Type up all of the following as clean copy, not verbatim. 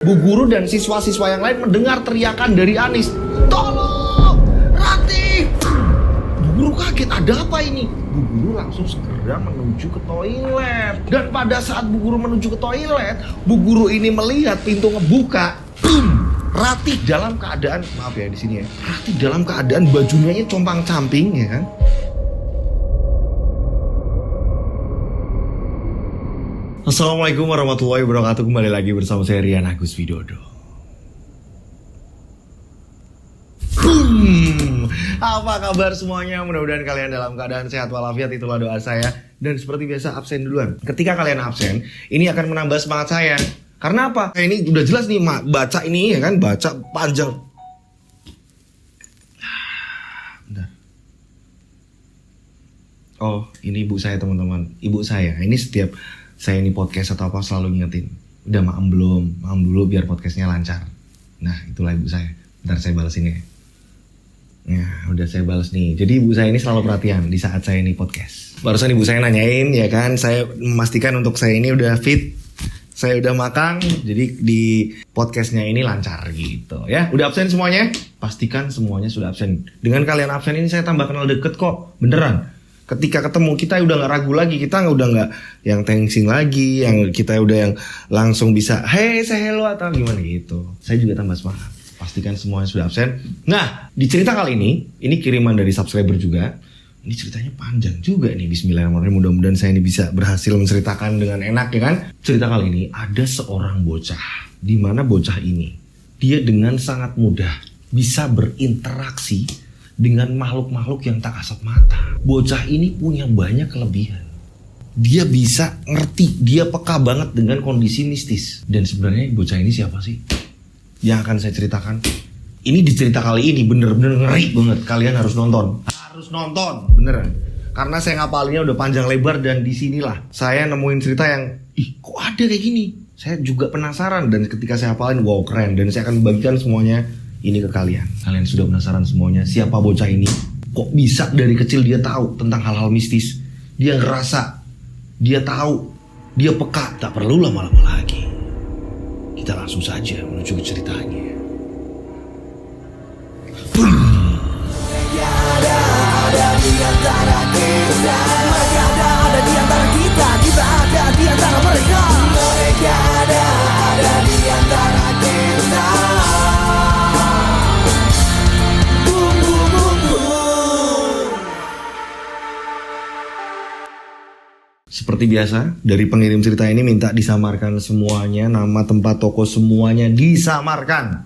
Bu guru dan siswa-siswa yang lain mendengar teriakan dari Anis. Tolong! Ratih! Bu guru kaget, ada apa ini? Bu guru langsung segera menuju ke toilet. Dan pada saat bu guru menuju ke toilet, bu guru ini melihat pintu ngebuka. Ratih dalam keadaan, maaf ya di sini ya. Ratih dalam keadaan bajunya compang-camping ya kan. Assalamualaikum warahmatullahi wabarakatuh. Kembali lagi bersama saya Rian Agus Widodo. Apa kabar semuanya? Mudah-mudahan kalian dalam keadaan sehat walafiat, itulah doa saya. Dan seperti biasa absen duluan. Ketika kalian absen, ini akan menambah semangat saya. Karena apa? Ini udah jelas nih baca ini ya kan, baca panjang. Bentar. Oh, ini ibu saya teman-teman. Ibu saya. Ini setiap saya ini podcast atau apa selalu ngingetin, udah maem belum, maem dulu biar podcastnya lancar. Nah itulah ibu saya. Bentar saya balas ini ya. Nah udah saya balas nih. Jadi ibu saya ini selalu perhatian di saat saya ini podcast. Barusan ibu saya nanyain ya kan, saya memastikan untuk saya ini udah fit, saya udah makan, jadi di podcastnya ini lancar gitu ya. Udah absen semuanya? Pastikan semuanya sudah absen. Dengan kalian absen ini saya tambah kenal deket kok, beneran. Ketika ketemu kita udah gak ragu lagi, kita udah gak yang tensin lagi, yang kita udah yang langsung bisa hey say hello atau gimana gitu. Saya juga tambah semangat. Pastikan semuanya sudah absen. Nah di cerita kali ini kiriman dari subscriber juga. Ini ceritanya panjang juga nih. Bismillahirrahmanirrahim. Mudah-mudahan saya ini bisa berhasil menceritakan dengan enak ya kan. Cerita kali ini ada seorang bocah, dimana bocah ini dia dengan sangat mudah bisa berinteraksi dengan makhluk-makhluk yang tak kasat mata. Bocah ini punya banyak kelebihan. Dia bisa ngerti, dia peka banget dengan kondisi mistis. Dan sebenarnya bocah ini siapa sih? Yang akan saya ceritakan. Ini di cerita kali ini bener-bener ngeri banget. Kalian harus nonton. Harus nonton, beneran. Karena saya ngapalinnya udah panjang lebar dan disinilah saya nemuin cerita yang, kok ada kayak gini? Saya juga penasaran dan ketika saya hafalin, wow keren. Dan saya akan bagikan semuanya ini ke kalian. Kalian sudah penasaran semuanya siapa bocah ini? Kok bisa dari kecil dia tahu tentang hal-hal mistis? Dia ngerasa, dia tahu, dia peka. Tak perlu lama-lama lagi. Kita langsung saja menuju ke ceritanya. Ada di antara kita. Mereka ada di antara kita. Kita ada di antara mereka. Mereka ada di antara kita. Seperti biasa, dari pengirim cerita ini minta disamarkan semuanya, nama tempat toko semuanya disamarkan.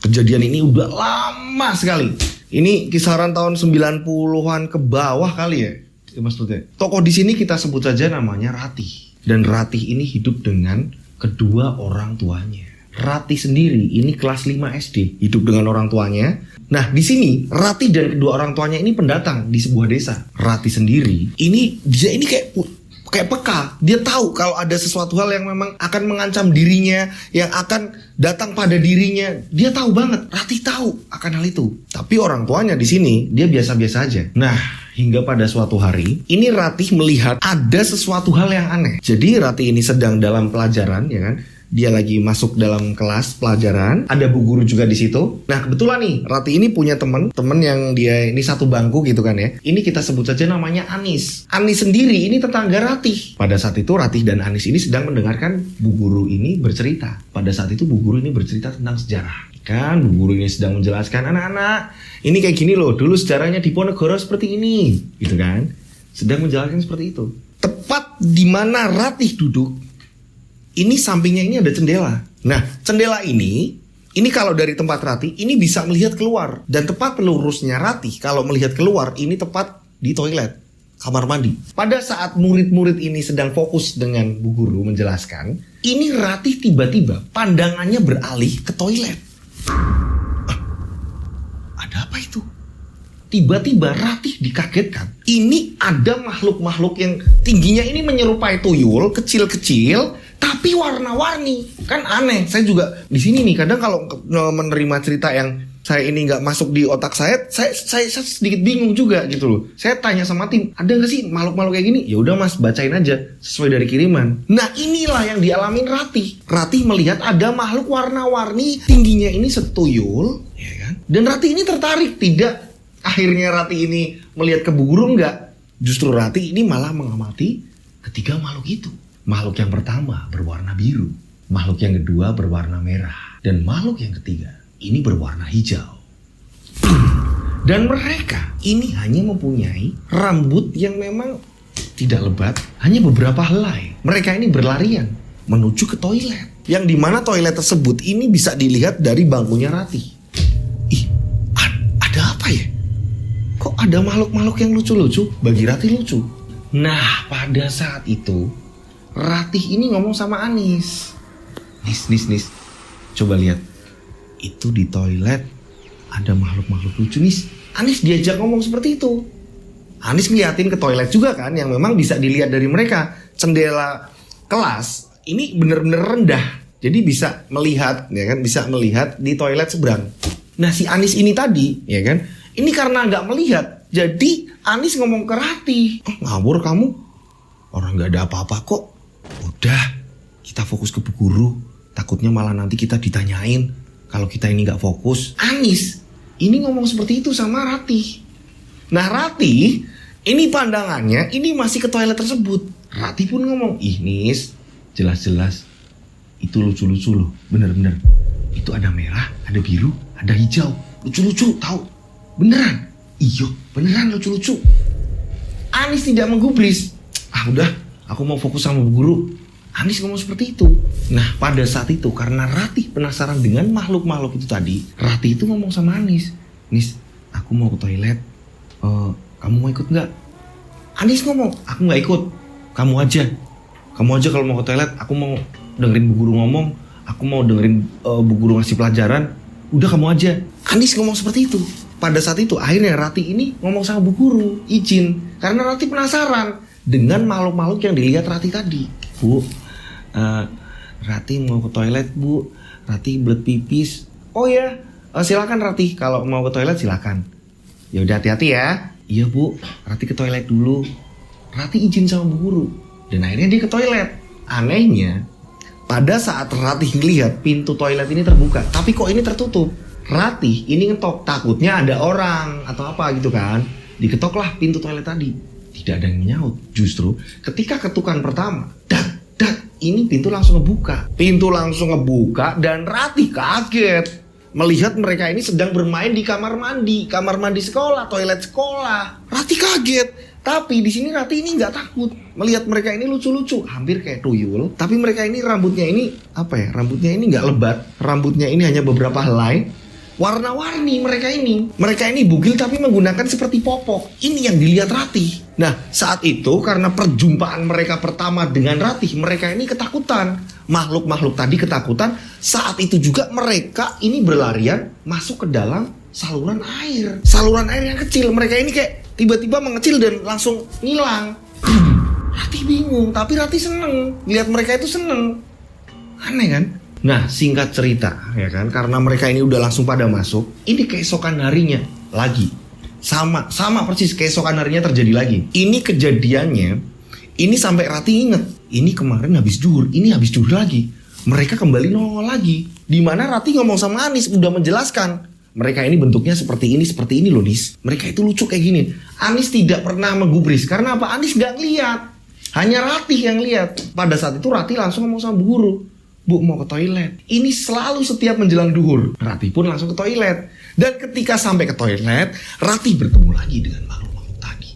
Kejadian ini udah lama sekali. Ini kisaran tahun 90-an ke bawah kali ya, maksudnya. Toko di sini kita sebut saja namanya Ratih. Dan Ratih ini hidup dengan kedua orang tuanya. Ratih sendiri ini kelas 5 SD, hidup dengan orang tuanya. Nah, di sini Ratih dan kedua orang tuanya ini pendatang di sebuah desa. Ratih sendiri dia ini kayak peka, dia tahu kalau ada sesuatu hal yang memang akan mengancam dirinya, yang akan datang pada dirinya. Dia tahu banget, Ratih tahu akan hal itu. Tapi orang tuanya di sini dia biasa-biasa aja. Nah, hingga pada suatu hari, ini Ratih melihat ada sesuatu hal yang aneh. Jadi Ratih ini sedang dalam pelajaran, ya kan? Dia lagi masuk dalam kelas pelajaran, ada bu guru juga di situ. Nah kebetulan nih Ratih ini punya temen yang dia ini satu bangku gitu kan ya. Ini kita sebut saja namanya Anis. Anis sendiri ini tetangga Ratih. Pada saat itu Ratih dan Anis ini sedang mendengarkan bu guru ini bercerita. Pada saat itu bu guru ini bercerita tentang sejarah. Kan bu guru ini sedang menjelaskan, anak-anak ini kayak gini loh, dulu sejarahnya di Ponegoro seperti ini, gitu kan. Sedang menjelaskan seperti itu. Tepat di mana Ratih duduk, ini sampingnya ini ada jendela. Nah, jendela ini kalau dari tempat Ratih, ini bisa melihat keluar. Dan tepat lurusnya Ratih, kalau melihat keluar, ini tepat di toilet, kamar mandi. Pada saat murid-murid ini sedang fokus dengan bu guru menjelaskan, ini Ratih tiba-tiba pandangannya beralih ke toilet. Ada apa itu? Tiba-tiba Ratih dikagetkan. Ini ada makhluk-makhluk yang tingginya ini menyerupai tuyul, kecil-kecil, tapi warna-warni. Kan aneh. Saya juga di sini nih kadang kalau menerima cerita yang saya ini nggak masuk di otak saya sedikit bingung juga gitu loh. Saya tanya sama tim, ada nggak sih makhluk-makhluk kayak gini? Ya udah mas, bacain aja sesuai dari kiriman. Nah inilah yang dialamin Ratih. Ratih melihat ada makhluk warna-warni, tingginya ini setuyul, ya kan? Dan Ratih ini tertarik. Tidak akhirnya Ratih ini melihat ke Bu Guru, enggak. Justru Ratih ini malah mengamati ketiga makhluk itu. Makhluk yang pertama berwarna biru, makhluk yang kedua berwarna merah, dan makhluk yang ketiga ini berwarna hijau. Dan mereka ini hanya mempunyai rambut yang memang tidak lebat, hanya beberapa helai. Mereka ini berlarian menuju ke toilet, yang dimana toilet tersebut ini bisa dilihat dari bangkunya Ratih. Ih, ada apa ya? Kok ada makhluk-makhluk yang lucu-lucu? Bagi Ratih lucu. Nah, pada saat itu Ratih ini ngomong sama Anis. Nis, coba lihat. Itu di toilet ada makhluk-makhluk lucu nih. Anis diajak ngomong seperti itu. Anis ngeliatin ke toilet juga kan, yang memang bisa dilihat dari mereka. Jendela kelas ini bener-bener rendah, jadi bisa melihat, ya kan, bisa melihat di toilet seberang. Nah si Anis ini tadi, ya kan, ini karena nggak melihat, jadi Anis ngomong ke Ratih, ngawur kamu, orang nggak ada apa-apa kok. Udah, kita fokus ke Bu Guru. Takutnya malah nanti kita ditanyain. Kalau kita ini gak fokus. Anis ini ngomong seperti itu sama Ratih. Nah Ratih ini pandangannya ini masih ke toilet tersebut. Ratih pun ngomong, ih Nis, jelas-jelas itu lucu-lucu loh. Bener-bener. Itu ada merah, ada biru, ada hijau. Lucu-lucu tahu. Beneran. Iyo, beneran lucu-lucu. Anis tidak menggubris. Udah, aku mau fokus sama Bu Guru. Anis ngomong seperti itu. Nah pada saat itu karena Ratih penasaran dengan makhluk-makhluk itu tadi, Ratih itu ngomong sama Anis, Nis, aku mau ke toilet, kamu mau ikut nggak? Anis ngomong, aku nggak ikut, kamu aja kalau mau ke toilet. Aku mau dengerin Bu Guru ngomong, aku mau dengerin Bu Guru ngasih pelajaran. Udah kamu aja. Anis ngomong seperti itu. Pada saat itu akhirnya Ratih ini ngomong sama Bu Guru, izin, karena Ratih penasaran dengan makhluk-makhluk yang dilihat Ratih tadi. Bu, Ratih mau ke toilet Bu, Ratih belet pipis. Oh ya, silakan Ratih, kalau mau ke toilet silakan. Ya udah hati-hati ya. Iya Bu, Ratih ke toilet dulu. Ratih izin sama Bu Guru dan akhirnya dia ke toilet. Anehnya, pada saat Ratih ngelihat pintu toilet ini terbuka, tapi kok ini tertutup. Ratih ini ngetok, takutnya ada orang atau apa gitu kan. Diketoklah pintu toilet tadi. Tidak ada yang menyaut. Justru ketika ketukan pertama, ini pintu langsung ngebuka. Pintu langsung ngebuka dan Ratih kaget melihat mereka ini sedang bermain di kamar mandi sekolah, toilet sekolah. Ratih kaget. Tapi di sini Ratih ini nggak takut melihat mereka ini lucu-lucu, hampir kayak tuyul. Tapi mereka ini rambutnya ini apa ya? Rambutnya ini nggak lebat. Rambutnya ini hanya beberapa helai. Warna-warni mereka ini bugil tapi menggunakan seperti popok. Ini yang dilihat Ratih. Nah saat itu karena perjumpaan mereka pertama dengan Ratih, mereka ini ketakutan. Makhluk-makhluk tadi ketakutan. Saat itu juga mereka ini berlarian masuk ke dalam saluran air. Saluran air yang kecil. Mereka ini kayak tiba-tiba mengecil dan langsung ngilang. Ratih bingung, tapi Ratih seneng. Lihat mereka itu seneng. Aneh kan? Nah singkat cerita ya kan, karena mereka ini udah langsung pada masuk. Ini keesokan harinya lagi sama persis keesokan harinya terjadi lagi. Ini kejadiannya ini sampai Ratih inget, ini kemarin habis zuhur, ini habis zuhur lagi. Mereka kembali nongol lagi. Dimana Ratih ngomong sama Anis udah menjelaskan, mereka ini bentuknya seperti ini loh Nis. Mereka itu lucu kayak gini. Anis tidak pernah menggubris karena apa? Anis gak ngeliat, hanya Ratih yang lihat. Pada saat itu Ratih langsung ngomong sama Bu Guru, Bu mau ke toilet. Ini selalu setiap menjelang duhur. Ratih pun langsung ke toilet. Dan ketika sampai ke toilet, Ratih bertemu lagi dengan makhluk-makhluk tadi.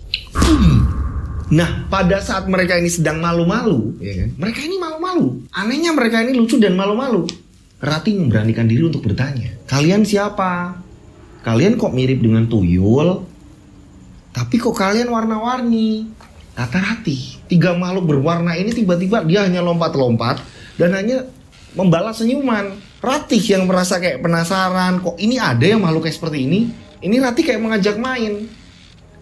Nah pada saat mereka ini sedang malu-malu, ya kan? Mereka ini malu-malu. Anehnya mereka ini lucu dan malu-malu. Ratih memberanikan diri untuk bertanya, kalian siapa? Kalian kok mirip dengan tuyul? Tapi kok kalian warna-warni? Kata Ratih, 3 makhluk berwarna ini tiba-tiba dia hanya lompat-lompat dan hanya membalas senyuman. Ratih yang merasa kayak penasaran, kok ini ada yang makhluk kayak seperti ini? Ini Ratih kayak mengajak main.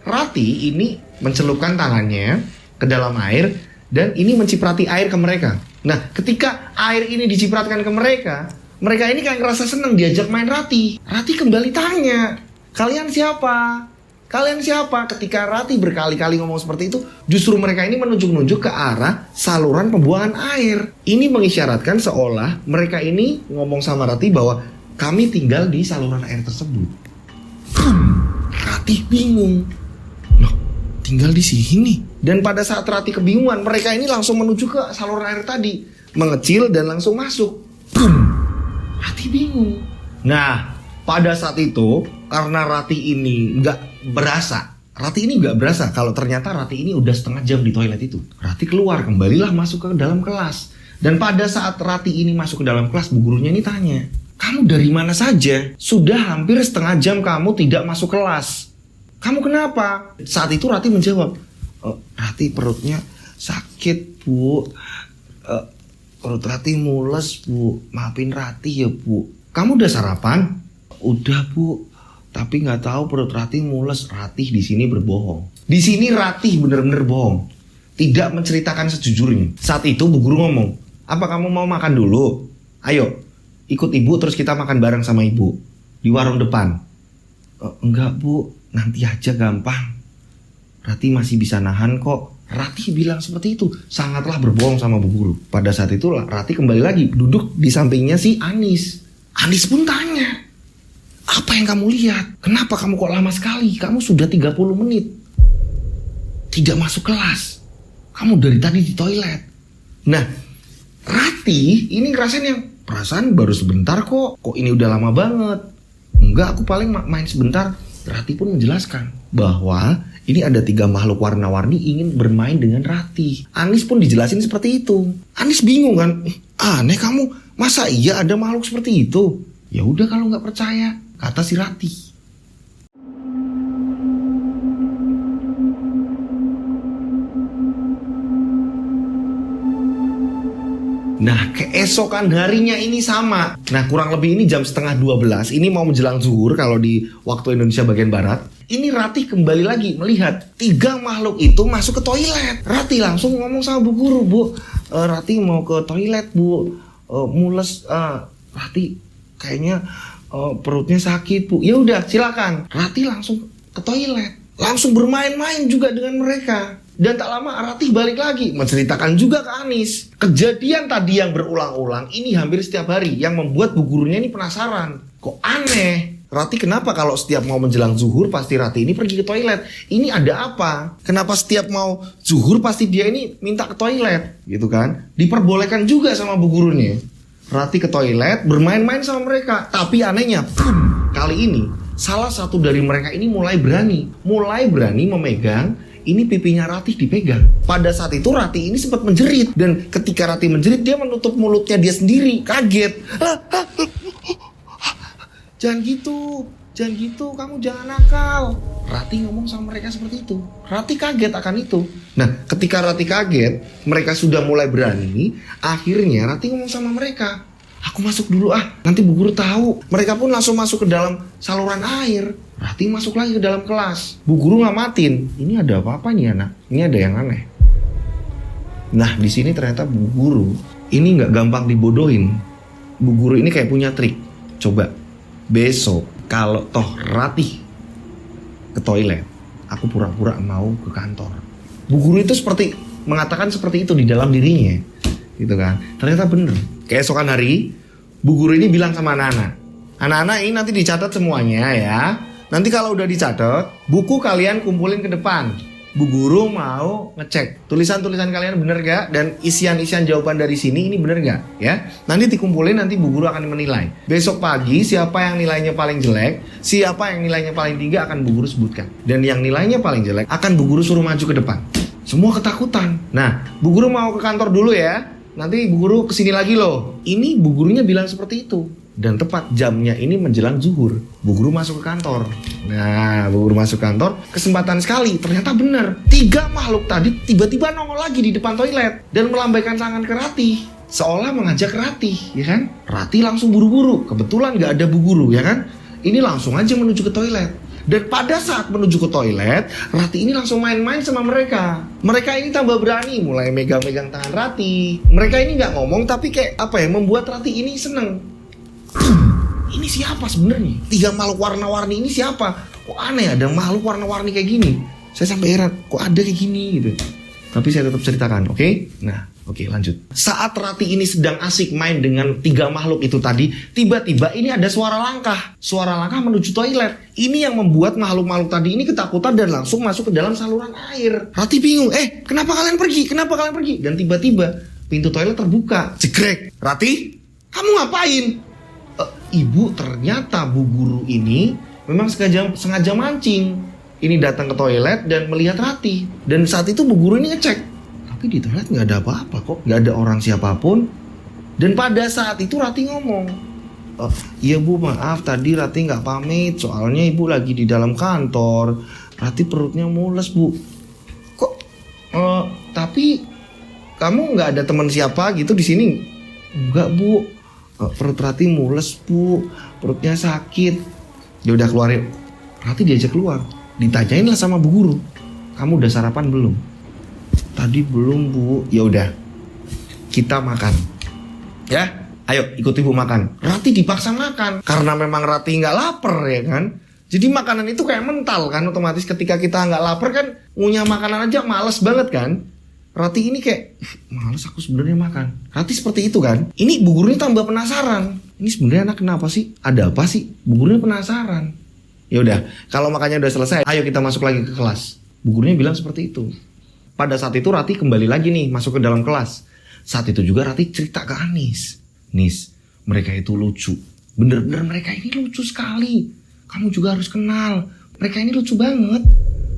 Ratih ini mencelupkan tangannya ke dalam air dan ini menciprati air ke mereka. Nah ketika air ini dicipratkan ke mereka, mereka ini kayak ngerasa seneng diajak main Rati. Rati kembali tanya, kalian siapa? Kalian siapa? Ketika Rati berkali-kali ngomong seperti itu, justru mereka ini menunjuk-nunjuk ke arah saluran pembuangan air. Ini mengisyaratkan seolah mereka ini ngomong sama Rati bahwa kami tinggal di saluran air tersebut. Rati bingung. Loh, tinggal di sini. Dan pada saat Rati kebingungan, mereka ini langsung menuju ke saluran air tadi, mengecil dan langsung masuk. Rati bingung. Nah, pada saat itu karena Rati ini nggak berasa kalau ternyata Rati ini udah setengah jam di toilet itu. Rati keluar, kembalilah masuk ke dalam kelas. Dan pada saat Rati ini masuk ke dalam kelas, bu gurunya ini tanya, kamu dari mana saja? Sudah hampir setengah jam kamu tidak masuk kelas. Kamu kenapa? Saat itu Rati menjawab, Rati perutnya sakit bu, perut Rati mules bu, maafin Rati ya bu. Kamu udah sarapan? Udah bu, tapi nggak tahu perut Rati mules. Rati di sini berbohong. Di sini Rati bener-bener bohong, tidak menceritakan sejujurnya. Saat itu bu guru ngomong, apa kamu mau makan dulu? Ayo, ikut ibu terus kita makan bareng sama ibu di warung depan. Enggak bu, nanti aja gampang. Rati masih bisa nahan kok. Rati bilang seperti itu, sangatlah berbohong sama bu guru. Pada saat itu Rati kembali lagi duduk di sampingnya si Anis. Anis pun tanya, apa yang kamu lihat? Kenapa kamu kok lama sekali? Kamu sudah 30 menit tidak masuk kelas. Kamu dari tadi di toilet. Nah, Rati ini ngerasain yang perasaan baru sebentar kok. Kok ini udah lama banget? Enggak, aku paling main sebentar. Rati pun menjelaskan bahwa ini ada 3 makhluk warna-warni ingin bermain dengan Rati. Anis pun dijelasin seperti itu. Anis bingung kan? Aneh kamu, masa iya ada makhluk seperti itu? Ya udah kalau nggak percaya, kata si Rati. Nah, keesokan harinya ini sama. Nah, kurang lebih ini jam setengah 12. Ini mau menjelang zuhur kalau di waktu Indonesia bagian Barat. Ini Rati kembali lagi melihat 3 makhluk itu masuk ke toilet. Rati langsung ngomong sama bu guru, bu, Rati mau ke toilet bu, mules. Rati kayaknya perutnya sakit bu. Ya udah silakan. Rati langsung ke toilet, langsung bermain-main juga dengan mereka. Dan tak lama Rati balik lagi menceritakan juga ke Anis. Kejadian tadi yang berulang-ulang ini hampir setiap hari, yang membuat bu gurunya ini penasaran. Kok aneh? Rati kenapa kalau setiap mau menjelang zuhur pasti Rati ini pergi ke toilet? Ini ada apa? Kenapa setiap mau zuhur pasti dia ini minta ke toilet? Gitu kan? Diperbolehkan juga sama bu gurunya. Rati ke toilet bermain-main sama mereka. Tapi anehnya, kali ini salah satu dari mereka ini mulai berani memegang. Ini pipinya Rati dipegang. Pada saat itu Rati ini sempat menjerit. Dan ketika Rati menjerit, dia menutup mulutnya dia sendiri. Kaget. Jangan gitu, kamu jangan nakal. Rati ngomong sama mereka seperti itu. Rati kaget akan itu. Nah, ketika Rati kaget, mereka sudah mulai berani. Akhirnya Rati ngomong sama mereka, aku masuk dulu nanti bu guru tahu. Mereka pun langsung masuk ke dalam saluran air. Rati masuk lagi ke dalam kelas. Bu guru ngamatin. Ini ada apa-apa nih anak? Ini ada yang aneh. Nah, di sini ternyata bu guru ini nggak gampang dibodohin. Bu guru ini kayak punya trik. Coba besok kalau toh Rati ke toilet, aku pura-pura mau ke kantor. Bu guru itu seperti mengatakan seperti itu di dalam dirinya, gitu kan? Ternyata bener. Keesokan hari, bu guru ini bilang sama anak-anak ini nanti dicatat semuanya ya. Nanti kalau udah dicatat, buku kalian kumpulin ke depan. Bu guru mau ngecek tulisan-tulisan kalian bener gak? Dan isian-isian jawaban dari sini ini bener gak? Ya, nanti dikumpulin, nanti bu guru akan menilai. Besok pagi siapa yang nilainya paling jelek, siapa yang nilainya paling tinggi akan bu guru sebutkan. Dan yang nilainya paling jelek akan bu guru suruh maju ke depan. Semua ketakutan. Nah, bu guru mau ke kantor dulu ya. Nanti bu guru kesini lagi loh. Ini bu gurunya bilang seperti itu. Dan tepat jamnya ini menjelang zuhur, bu guru masuk ke kantor. Nah, bu guru masuk kantor, kesempatan sekali, ternyata benar. 3 makhluk tadi tiba-tiba nongol lagi di depan toilet dan melambaikan tangan ke Rati, seolah mengajak Rati, ya kan? Rati langsung buru-buru, kebetulan nggak ada bu guru, ya kan? Ini langsung aja menuju ke toilet. Dan pada saat menuju ke toilet, Rati ini langsung main-main sama mereka. Mereka ini tambah berani, mulai megang-megang tangan Rati. Mereka ini nggak ngomong, tapi kayak apa ya, membuat Rati ini seneng. ini siapa sebenarnya? 3 makhluk warna-warni ini siapa? Kok aneh ada makhluk warna-warni kayak gini? Saya sampai heran, kok ada kayak gini gitu. Tapi saya tetap ceritakan, oke? Nah, oke, lanjut. Saat Rati ini sedang asik main dengan 3 makhluk itu tadi, tiba-tiba ini ada suara langkah. Suara langkah menuju toilet. Ini yang membuat makhluk-makhluk tadi ini ketakutan dan langsung masuk ke dalam saluran air. Rati bingung, kenapa kalian pergi? Kenapa kalian pergi? Dan tiba-tiba pintu toilet terbuka. Jegrek. Rati, kamu ngapain? Ibu, ternyata Bu Guru ini memang sengaja mancing. Ini datang ke toilet dan melihat Rati. Dan saat itu Bu Guru ini ngecek. Tapi di toilet gak ada apa-apa kok. Gak ada orang siapapun. Dan pada saat itu Rati ngomong, iya Bu, maaf tadi Rati gak pamit. Soalnya Ibu lagi di dalam kantor. Rati perutnya mules Bu. Kok? Tapi kamu gak ada teman siapa gitu di sini? Enggak Bu. Perut Rati mules Bu. Perutnya sakit. Ya udah keluarin. Rati diajak keluar. Ditanyain lah sama Bu Guru, kamu udah sarapan belum? Tadi belum Bu. Ya udah, kita makan. Ya, ayo ikut Ibu makan. Rati dipaksa makan karena memang Rati nggak lapar ya kan. Jadi makanan itu kayak mental kan, otomatis ketika kita nggak lapar kan ngunyah makanan aja males banget kan. Rati ini kayak males aku sebenarnya makan. Rati seperti itu kan. Ini Bu Guru ini tambah penasaran. Ini sebenarnya anak kenapa sih? Ada apa sih? Bu Gurunya penasaran. Ya udah, kalau makannya udah selesai, ayo kita masuk lagi ke kelas. Bu Gurunya bilang seperti itu. Pada saat itu Rati kembali lagi nih masuk ke dalam kelas. Saat itu juga Rati cerita ke Anis. Nis, mereka itu lucu. Bener-bener mereka ini lucu sekali. Kamu juga harus kenal. Mereka ini lucu banget.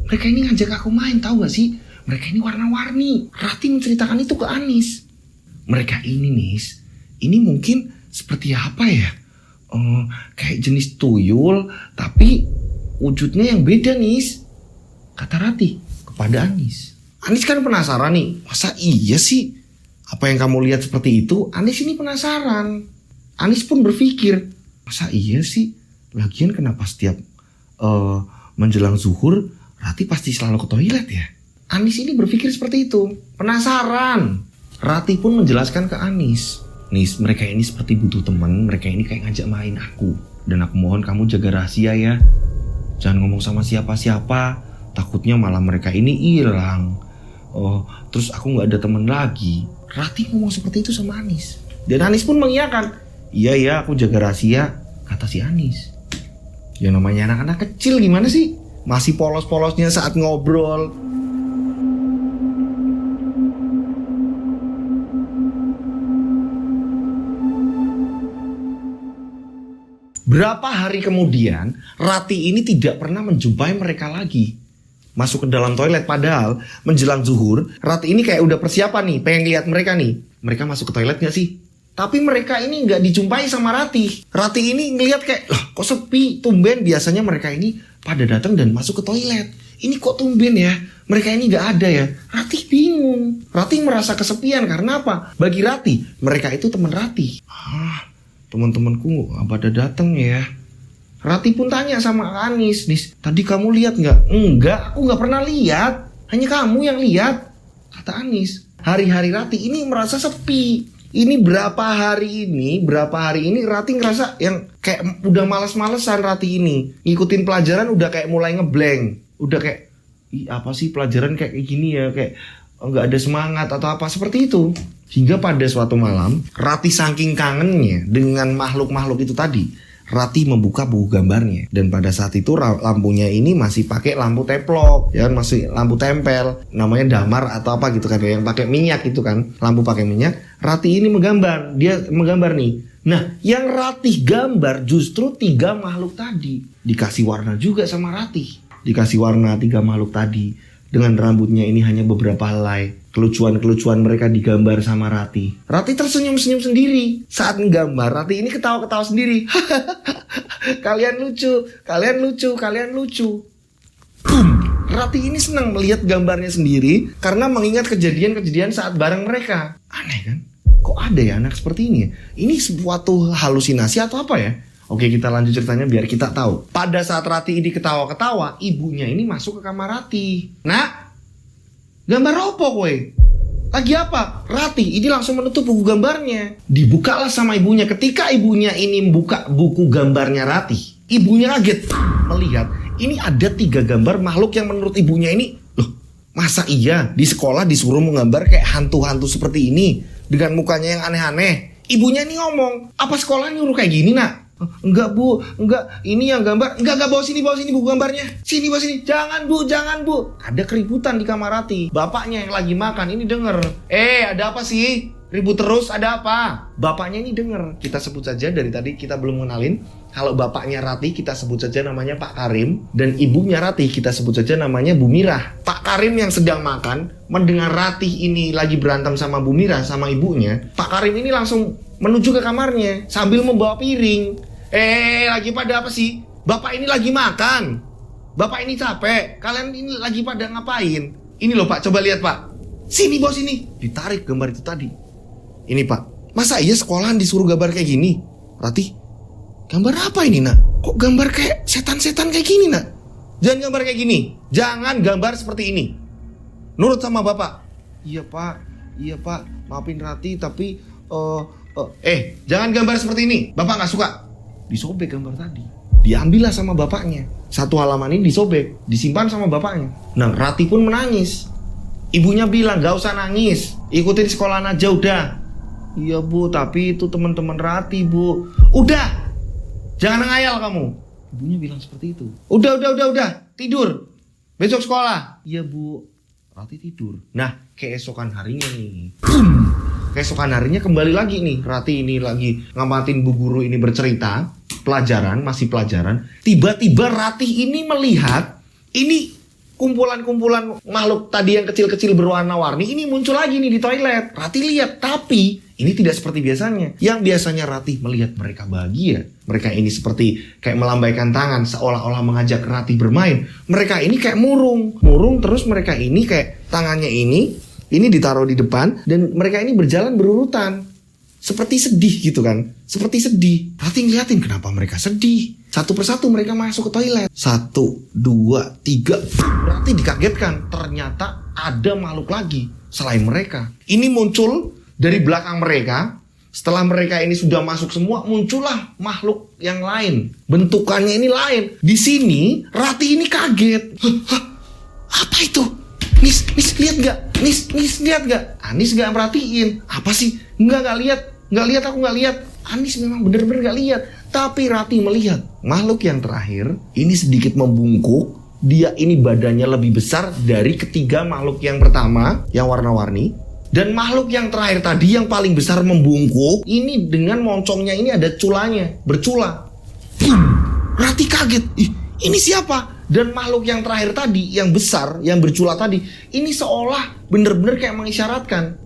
Mereka ini ngajak aku main, tahu gak sih? Mereka ini warna-warni. Rati menceritakan itu ke Anis. Mereka ini Nis, ini mungkin seperti apa ya? Kayak jenis tuyul, tapi wujudnya yang beda Nis, kata Rati kepada Anis. Anis kan penasaran nih, masa iya sih apa yang kamu lihat seperti itu? Anis ini penasaran. Anis pun berpikir, masa iya sih? Lagian kenapa setiap menjelang zuhur Rati pasti selalu ke toilet ya? Anis ini berpikir seperti itu, penasaran. Rati pun menjelaskan ke Anis, Nis, mereka ini seperti butuh teman. Mereka ini kayak ngajak main aku. Dan aku mohon kamu jaga rahasia ya. Jangan ngomong sama siapa-siapa. Takutnya malah mereka ini hilang. Terus aku gak ada teman lagi. Rati ngomong seperti itu sama Anis. Dan Anis pun mengiyakan. Iya ya, aku jaga rahasia, kata si Anis. Ya namanya anak-anak kecil gimana sih? Masih polos-polosnya saat ngobrol. Berapa hari kemudian, Rati ini tidak pernah menjumpai mereka lagi. Masuk ke dalam toilet, padahal menjelang zuhur, Rati ini kayak udah persiapan nih, pengen lihat mereka nih. Mereka masuk ke toilet gak sih? Tapi mereka ini gak dijumpai sama Rati. Rati ini ngeliat kayak, loh kok sepi, tumben. Biasanya mereka ini pada datang dan masuk ke toilet. Ini kok tumben ya, mereka ini gak ada ya. Rati bingung. Rati merasa kesepian karena apa? Bagi Rati, mereka itu teman Rati. Teman-temanku gak pada datang ya. Rati pun tanya sama Anis, Nis, tadi kamu lihat gak? Enggak, aku gak pernah lihat. Hanya kamu yang lihat, kata Anis. Hari-hari Rati ini merasa sepi. Ini berapa hari ini Rati ngerasa yang kayak udah males-malesan Rati ini. Ngikutin pelajaran udah kayak mulai ngeblank. Udah kayak, apa sih pelajaran kayak gini ya, kayak gak ada semangat atau apa seperti itu. Hingga pada suatu malam, Rati saking kangennya dengan makhluk-makhluk itu tadi, Rati membuka buku gambarnya. Dan pada saat itu lampunya ini masih pakai lampu teplok, ya masih lampu tempel, namanya damar atau apa gitu kan, yang pakai minyak itu kan, lampu pakai minyak. Rati ini dia menggambar nih. Nah, yang Rati gambar justru 3 makhluk tadi. Dikasih warna juga sama Rati. Dikasih warna 3 makhluk tadi. Dengan rambutnya ini hanya beberapa helai. Kelucuan-kelucuan mereka digambar sama Rati. Rati tersenyum-senyum sendiri. Saat menggambar, Rati ini ketawa-ketawa sendiri. Kalian lucu. Rati ini senang melihat gambarnya sendiri karena mengingat kejadian-kejadian saat bareng mereka. Aneh kan? Kok ada ya anak seperti ini? Ini suatu halusinasi atau apa ya? Oke, kita lanjut ceritanya biar kita tahu. Pada saat Rati ini ketawa-ketawa, ibunya ini masuk ke kamar Rati. Nak, gambar apa kowe? Lagi apa? Rati ini langsung menutup buku gambarnya. Dibukalah sama ibunya. Ketika ibunya ini membuka buku gambarnya Rati, ibunya kaget melihat ini ada 3 gambar makhluk yang menurut ibunya ini, loh, masa iya di sekolah disuruh menggambar kayak hantu-hantu seperti ini dengan mukanya yang aneh-aneh. Ibunya ini ngomong, apa sekolah nyuruh kayak gini, nak? Enggak bu, enggak, ini yang gambar. Enggak, bawa sini buku gambarnya. Sini, bawa sini. Jangan bu. Ada keributan di kamar Rati. Bapaknya yang lagi makan ini denger. Ada apa sih? Ribut terus, ada apa? Bapaknya ini denger. Kita sebut saja, dari tadi kita belum mengenalin. Kalau bapaknya Rati kita sebut saja namanya Pak Karim. Dan ibunya Rati kita sebut saja namanya Bu Mirah. Pak Karim yang sedang makan mendengar Rati ini lagi berantem sama Bu Mirah, sama ibunya. Pak Karim ini langsung menuju ke kamarnya sambil membawa piring. Lagi pada apa sih? Bapak ini lagi makan. Bapak ini capek. Kalian ini lagi pada ngapain? Ini loh Pak, coba lihat Pak. Sini bos ini. Ditarik gambar itu tadi. Ini Pak, masa iya sekolahan disuruh gambar kayak gini? Rati, gambar apa ini nak? Kok gambar kayak setan-setan kayak gini nak? Jangan gambar kayak gini. Jangan gambar seperti ini. Nurut sama Bapak. Iya Pak, maafin Rati tapi jangan gambar seperti ini. Bapak gak suka. Disobek gambar tadi. Diambillah sama bapaknya. 1 halaman ini disobek, disimpan sama bapaknya. Nah, Rati pun menangis. Ibunya bilang, gak usah nangis, ikutin sekolahan aja udah. Iya bu, tapi itu teman-teman Rati bu. Udah, jangan ngayal kamu. Ibunya bilang seperti itu. Udah, tidur. Besok sekolah. Iya bu. Rati tidur. Nah, keesokan harinya nih. Keesokan harinya kembali lagi nih. Rati ini lagi ngamatin bu guru ini bercerita. Masih pelajaran. Tiba-tiba Rati ini melihat ini kumpulan-kumpulan makhluk tadi yang kecil-kecil berwarna-warni ini muncul lagi nih di toilet. Rati lihat, tapi ini tidak seperti biasanya. Yang biasanya Rati melihat mereka bahagia. Mereka ini seperti kayak melambaikan tangan seolah-olah mengajak Rati bermain. Mereka ini kayak murung terus mereka ini kayak tangannya ini ditaruh di depan dan mereka ini berjalan berurutan. Seperti sedih gitu kan. Seperti sedih. Rati ngeliatin kenapa mereka sedih. Satu persatu mereka masuk ke toilet. 1, 2, 3. Rati dikagetkan. Ternyata ada makhluk lagi selain mereka. Ini muncul dari belakang mereka. Setelah mereka ini sudah masuk semua, muncullah makhluk yang lain. Bentukannya ini lain. Di sini Rati ini kaget. Apa itu? Nis lihat gak? Nis lihat gak? Anis gak merhatiin. Apa sih? Enggak lihat. Aku nggak lihat. Anis memang benar-benar nggak lihat. Tapi Rati melihat makhluk yang terakhir ini sedikit membungkuk. Dia ini badannya lebih besar dari ketiga makhluk yang pertama yang warna-warni. Dan makhluk yang terakhir tadi yang paling besar membungkuk. Ini dengan moncongnya ini ada culanya, bercula. Rati kaget. Ini siapa? Dan makhluk yang terakhir tadi, yang besar, yang bercula tadi, ini seolah benar-benar kayak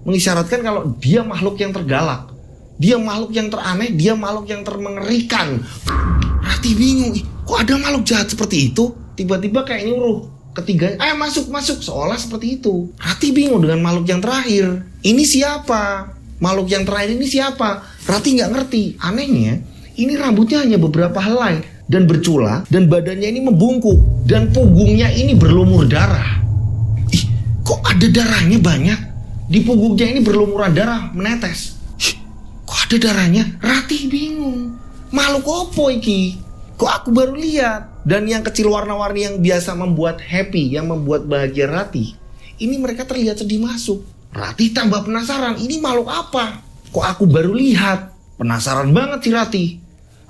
mengisyaratkan kalau dia makhluk yang tergalak. Dia makhluk yang teraneh, dia makhluk yang termengerikan. Rati bingung, kok ada makhluk jahat seperti itu? Tiba-tiba kayak nyuruh ketiga, masuk, seolah seperti itu. Rati bingung dengan makhluk yang terakhir. Ini siapa? Makhluk yang terakhir ini siapa? Rati nggak ngerti. Anehnya, ini rambutnya hanya beberapa helai dan bercula, dan badannya ini membungkuk, dan punggungnya ini berlumur darah. Kok ada darahnya banyak? Di punggungnya ini berlumuran darah menetes. Kok ada darahnya? Rati bingung. Makhluk opo iki? Kok aku baru lihat? Dan yang kecil warna-warni yang biasa membuat happy, yang membuat bahagia Rati, ini mereka terlihat sedih masuk. Rati tambah penasaran, ini makhluk apa? Kok aku baru lihat? Penasaran banget si Rati.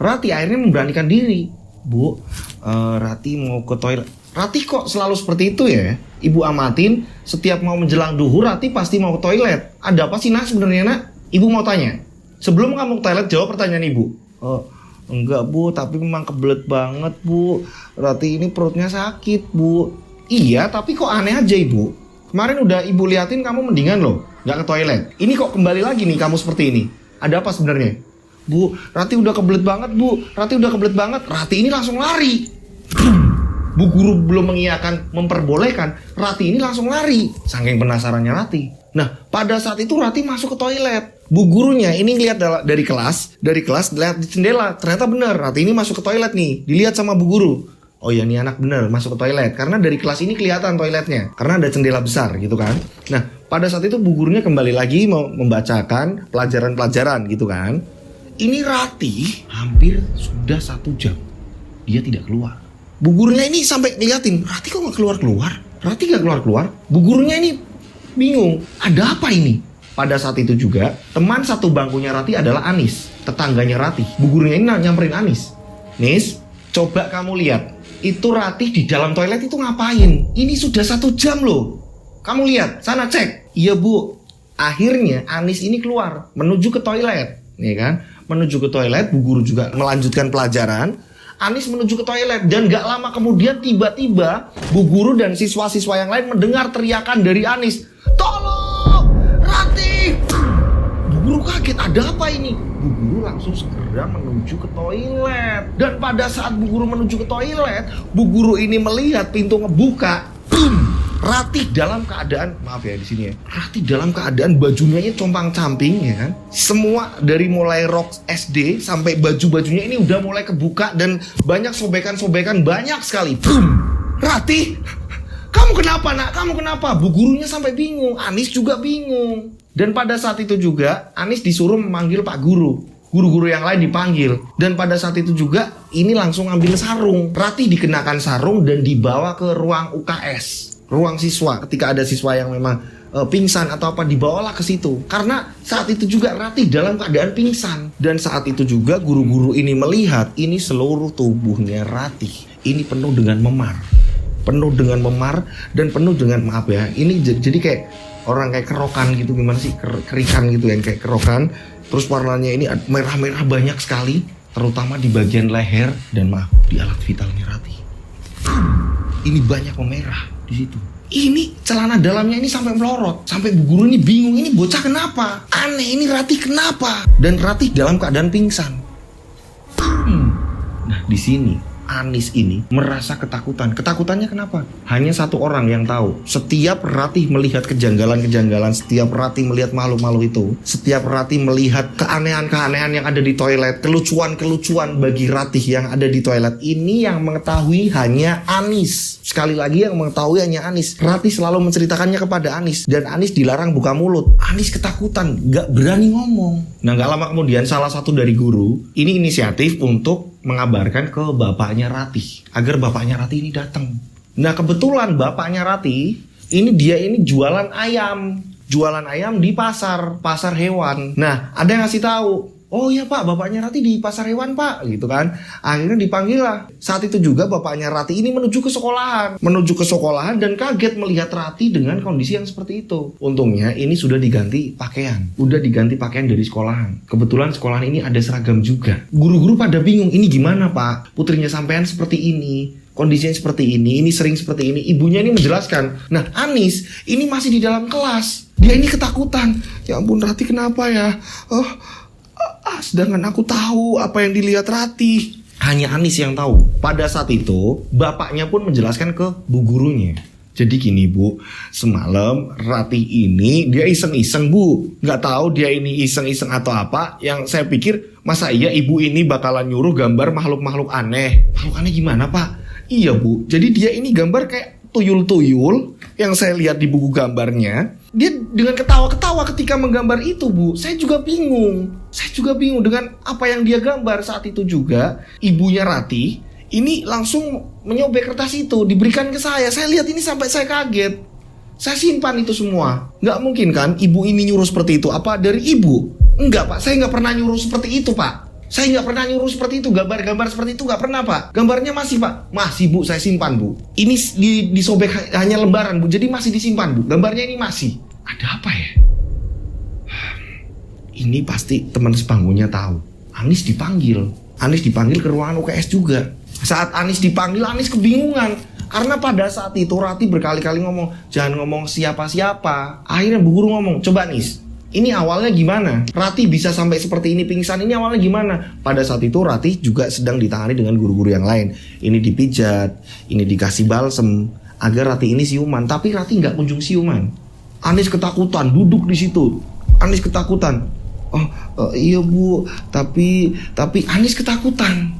Rati akhirnya memberanikan diri. Bu, Rati mau ke toilet. Rati kok selalu seperti itu ya? Ibu amatin, setiap mau menjelang duhur Rati pasti mau ke toilet. Ada apa sih nak sebenarnya nak? Ibu mau tanya. Sebelum kamu ke toilet jawab pertanyaan ibu. Enggak bu, tapi memang kebelet banget bu. Rati ini perutnya sakit bu. Iya, tapi kok aneh aja ibu. Kemarin udah ibu liatin kamu mendingan loh, gak ke toilet. Ini kok kembali lagi nih kamu seperti ini. Ada apa sebenarnya? Bu, Rati udah kebelet banget bu. Rati ini langsung lari. Bu guru belum mengiyakan, memperbolehkan. Rati ini langsung lari. Saking penasarannya Rati. Nah, pada saat itu Rati masuk ke toilet. Bu gurunya ini lihat dari kelas lihat di jendela. Ternyata benar, Rati ini masuk ke toilet nih. Dilihat sama bu guru. oh ya ini anak bener masuk ke toilet. Karena dari kelas ini kelihatan toiletnya, karena ada jendela besar gitu kan. Nah pada saat itu bu gurunya kembali lagi mau membacakan pelajaran-pelajaran gitu kan. Ini Ratih hampir sudah 1 jam dia tidak keluar. Bu gurunya ini sampai ngeliatin, Ratih kok gak keluar-keluar? Ratih gak keluar-keluar? Bu gurunya ini bingung, ada apa ini? Pada saat itu juga, teman satu bangkunya Ratih adalah Anis, tetangganya Ratih. Bu gurunya ini nyamperin Anis. Nis, coba kamu lihat, itu Ratih di dalam toilet itu ngapain? Ini sudah 1 jam loh. Kamu lihat, sana cek. Iya bu. Akhirnya Anis ini keluar, menuju ke toilet. Ya kan? Menuju ke toilet, bu guru juga melanjutkan pelajaran. Anis menuju ke toilet dan gak lama kemudian tiba-tiba bu guru dan siswa-siswa yang lain mendengar teriakan dari Anis. Tolong! Ratih! Bu guru kaget, ada apa ini? Bu guru langsung segera menuju ke toilet. Dan pada saat bu guru menuju ke toilet, bu guru ini melihat pintu ngebuka. Ratih dalam keadaan, maaf ya di sini ya, Ratih dalam keadaan bajunya ini compang-camping ya kan. Semua dari mulai rok SD sampai baju-bajunya ini udah mulai kebuka dan banyak sobekan-sobekan banyak sekali. Boom! Ratih, kamu kenapa nak? Kamu kenapa? Bu gurunya sampai bingung, Anis juga bingung. Dan pada saat itu juga Anis disuruh memanggil Pak Guru. Guru-guru yang lain dipanggil. Dan pada saat itu juga ini langsung ambil sarung. Ratih dikenakan sarung dan dibawa ke ruang UKS. Ruang siswa, ketika ada siswa yang memang pingsan atau apa, dibawalah ke situ. Karena saat itu juga Ratih dalam keadaan pingsan. Dan saat itu juga guru-guru ini melihat ini seluruh tubuhnya Ratih ini penuh dengan memar. Penuh dengan memar dan penuh dengan, maaf ya, ini jadi kayak orang kayak kerokan gitu, gimana sih, kerikan gitu yang kayak kerokan. Terus warnanya ini merah-merah banyak sekali, terutama di bagian leher dan maaf, di alat vitalnya Ratih. Ini banyak memerah di situ. Ini celana dalamnya ini sampai melorot, sampai bu guru ini bingung, ini bocah kenapa? Aneh, ini Ratih kenapa? Dan Ratih dalam keadaan pingsan. Nah di sini Anis ini merasa ketakutan. Ketakutannya kenapa? Hanya satu orang yang tahu. Setiap Ratih melihat kejanggalan-kejanggalan, setiap Ratih melihat makhluk-makhluk itu, setiap Ratih melihat keanehan-keanehan yang ada di toilet, kelucuan-kelucuan bagi Ratih yang ada di toilet, ini yang mengetahui hanya Anis. Sekali lagi yang mengetahui hanya Anis. Ratih selalu menceritakannya kepada Anis. Dan Anis dilarang buka mulut. Anis ketakutan, gak berani ngomong. Nah gak lama kemudian salah satu dari guru ini inisiatif untuk mengabarkan ke bapaknya Ratih agar bapaknya Ratih ini datang. Nah kebetulan bapaknya Ratih ini dia ini jualan ayam di pasar hewan. Nah ada yang ngasih tahu, oh iya pak, bapaknya Ratih di pasar hewan pak, gitu kan. Akhirnya dipanggil lah. Saat itu juga bapaknya Ratih ini menuju ke sekolahan dan kaget melihat Ratih dengan kondisi yang seperti itu. Untungnya ini sudah diganti pakaian dari sekolahan. Kebetulan sekolahan ini ada seragam juga. Guru-guru pada bingung, ini gimana pak, putrinya sampean seperti ini, kondisinya seperti ini sering seperti ini. Ibunya ini menjelaskan. Nah Anis ini masih di dalam kelas, dia ini ketakutan. Ya ampun Ratih kenapa ya? Sedangkan aku tahu apa yang dilihat Ratih. Hanya Anis yang tahu. Pada saat itu bapaknya pun menjelaskan ke bu gurunya. Jadi gini bu, semalam Ratih ini dia iseng-iseng bu. Gak tahu dia ini iseng-iseng atau apa. Yang saya pikir, masa iya ibu ini bakalan nyuruh gambar makhluk-makhluk aneh. Makhluk aneh gimana pak? Iya bu, jadi dia ini gambar kayak tuyul-tuyul yang saya lihat di buku gambarnya. Dia dengan ketawa-ketawa ketika menggambar itu bu. Saya juga bingung dengan apa yang dia gambar. Saat itu juga ibunya Ratih ini langsung menyobek kertas itu, diberikan ke saya. Saya lihat ini sampai saya kaget. Saya simpan itu semua. Nggak mungkin kan ibu ini nyuruh seperti itu. Apa dari ibu? Enggak pak, saya nggak pernah nyuruh seperti itu pak. Saya nggak pernah nyuruh seperti itu, gambar-gambar seperti itu nggak pernah pak. Gambarnya masih pak, masih bu, saya simpan bu. Ini disobek hanya lembaran bu, jadi masih disimpan bu. Gambarnya ini masih. Ada apa ya? Ini pasti teman sebangkunya tahu. Anis dipanggil ke ruangan UKS juga. Saat Anis dipanggil, Anis kebingungan. Karena pada saat itu Ratih berkali-kali ngomong, jangan ngomong siapa-siapa. Akhirnya bu guru ngomong, coba Anis, ini awalnya gimana? Ratih bisa sampai seperti ini pingsan, ini awalnya gimana? Pada saat itu Ratih juga sedang ditangani dengan guru-guru yang lain. Ini dipijat, ini dikasih balsem agar Ratih ini siuman. Tapi Ratih nggak kunjung siuman. Anis ketakutan, duduk di situ. Anis ketakutan. Iya bu, tapi Anis ketakutan.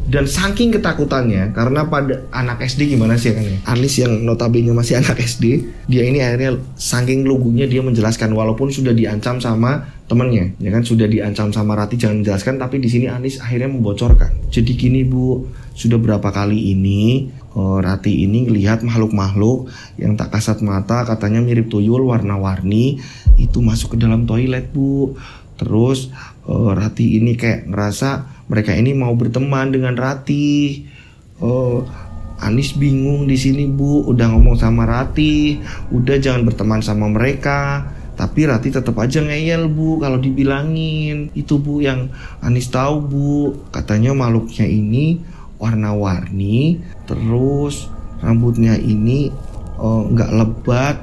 Dan saking ketakutannya, karena pada anak SD gimana sih kan ya, Anis yang notabene masih anak SD, dia ini akhirnya saking lugunya dia menjelaskan walaupun sudah diancam sama temennya, ya kan, sudah diancam sama Rati jangan menjelaskan, tapi di sini Anis akhirnya membocorkan. Jadi gini Bu, sudah berapa kali ini Rati ini ngelihat makhluk-makhluk yang tak kasat mata, katanya mirip tuyul warna-warni, itu masuk ke dalam toilet Bu. Terus Rati ini kayak ngerasa mereka ini mau berteman dengan Rati. Anis bingung di sini Bu, udah ngomong sama Rati, udah jangan berteman sama mereka. Tapi Rati tetap aja ngeyel Bu kalau dibilangin. Itu Bu yang Anis tahu Bu, katanya makhluknya ini warna-warni, terus rambutnya ini nggak lebat,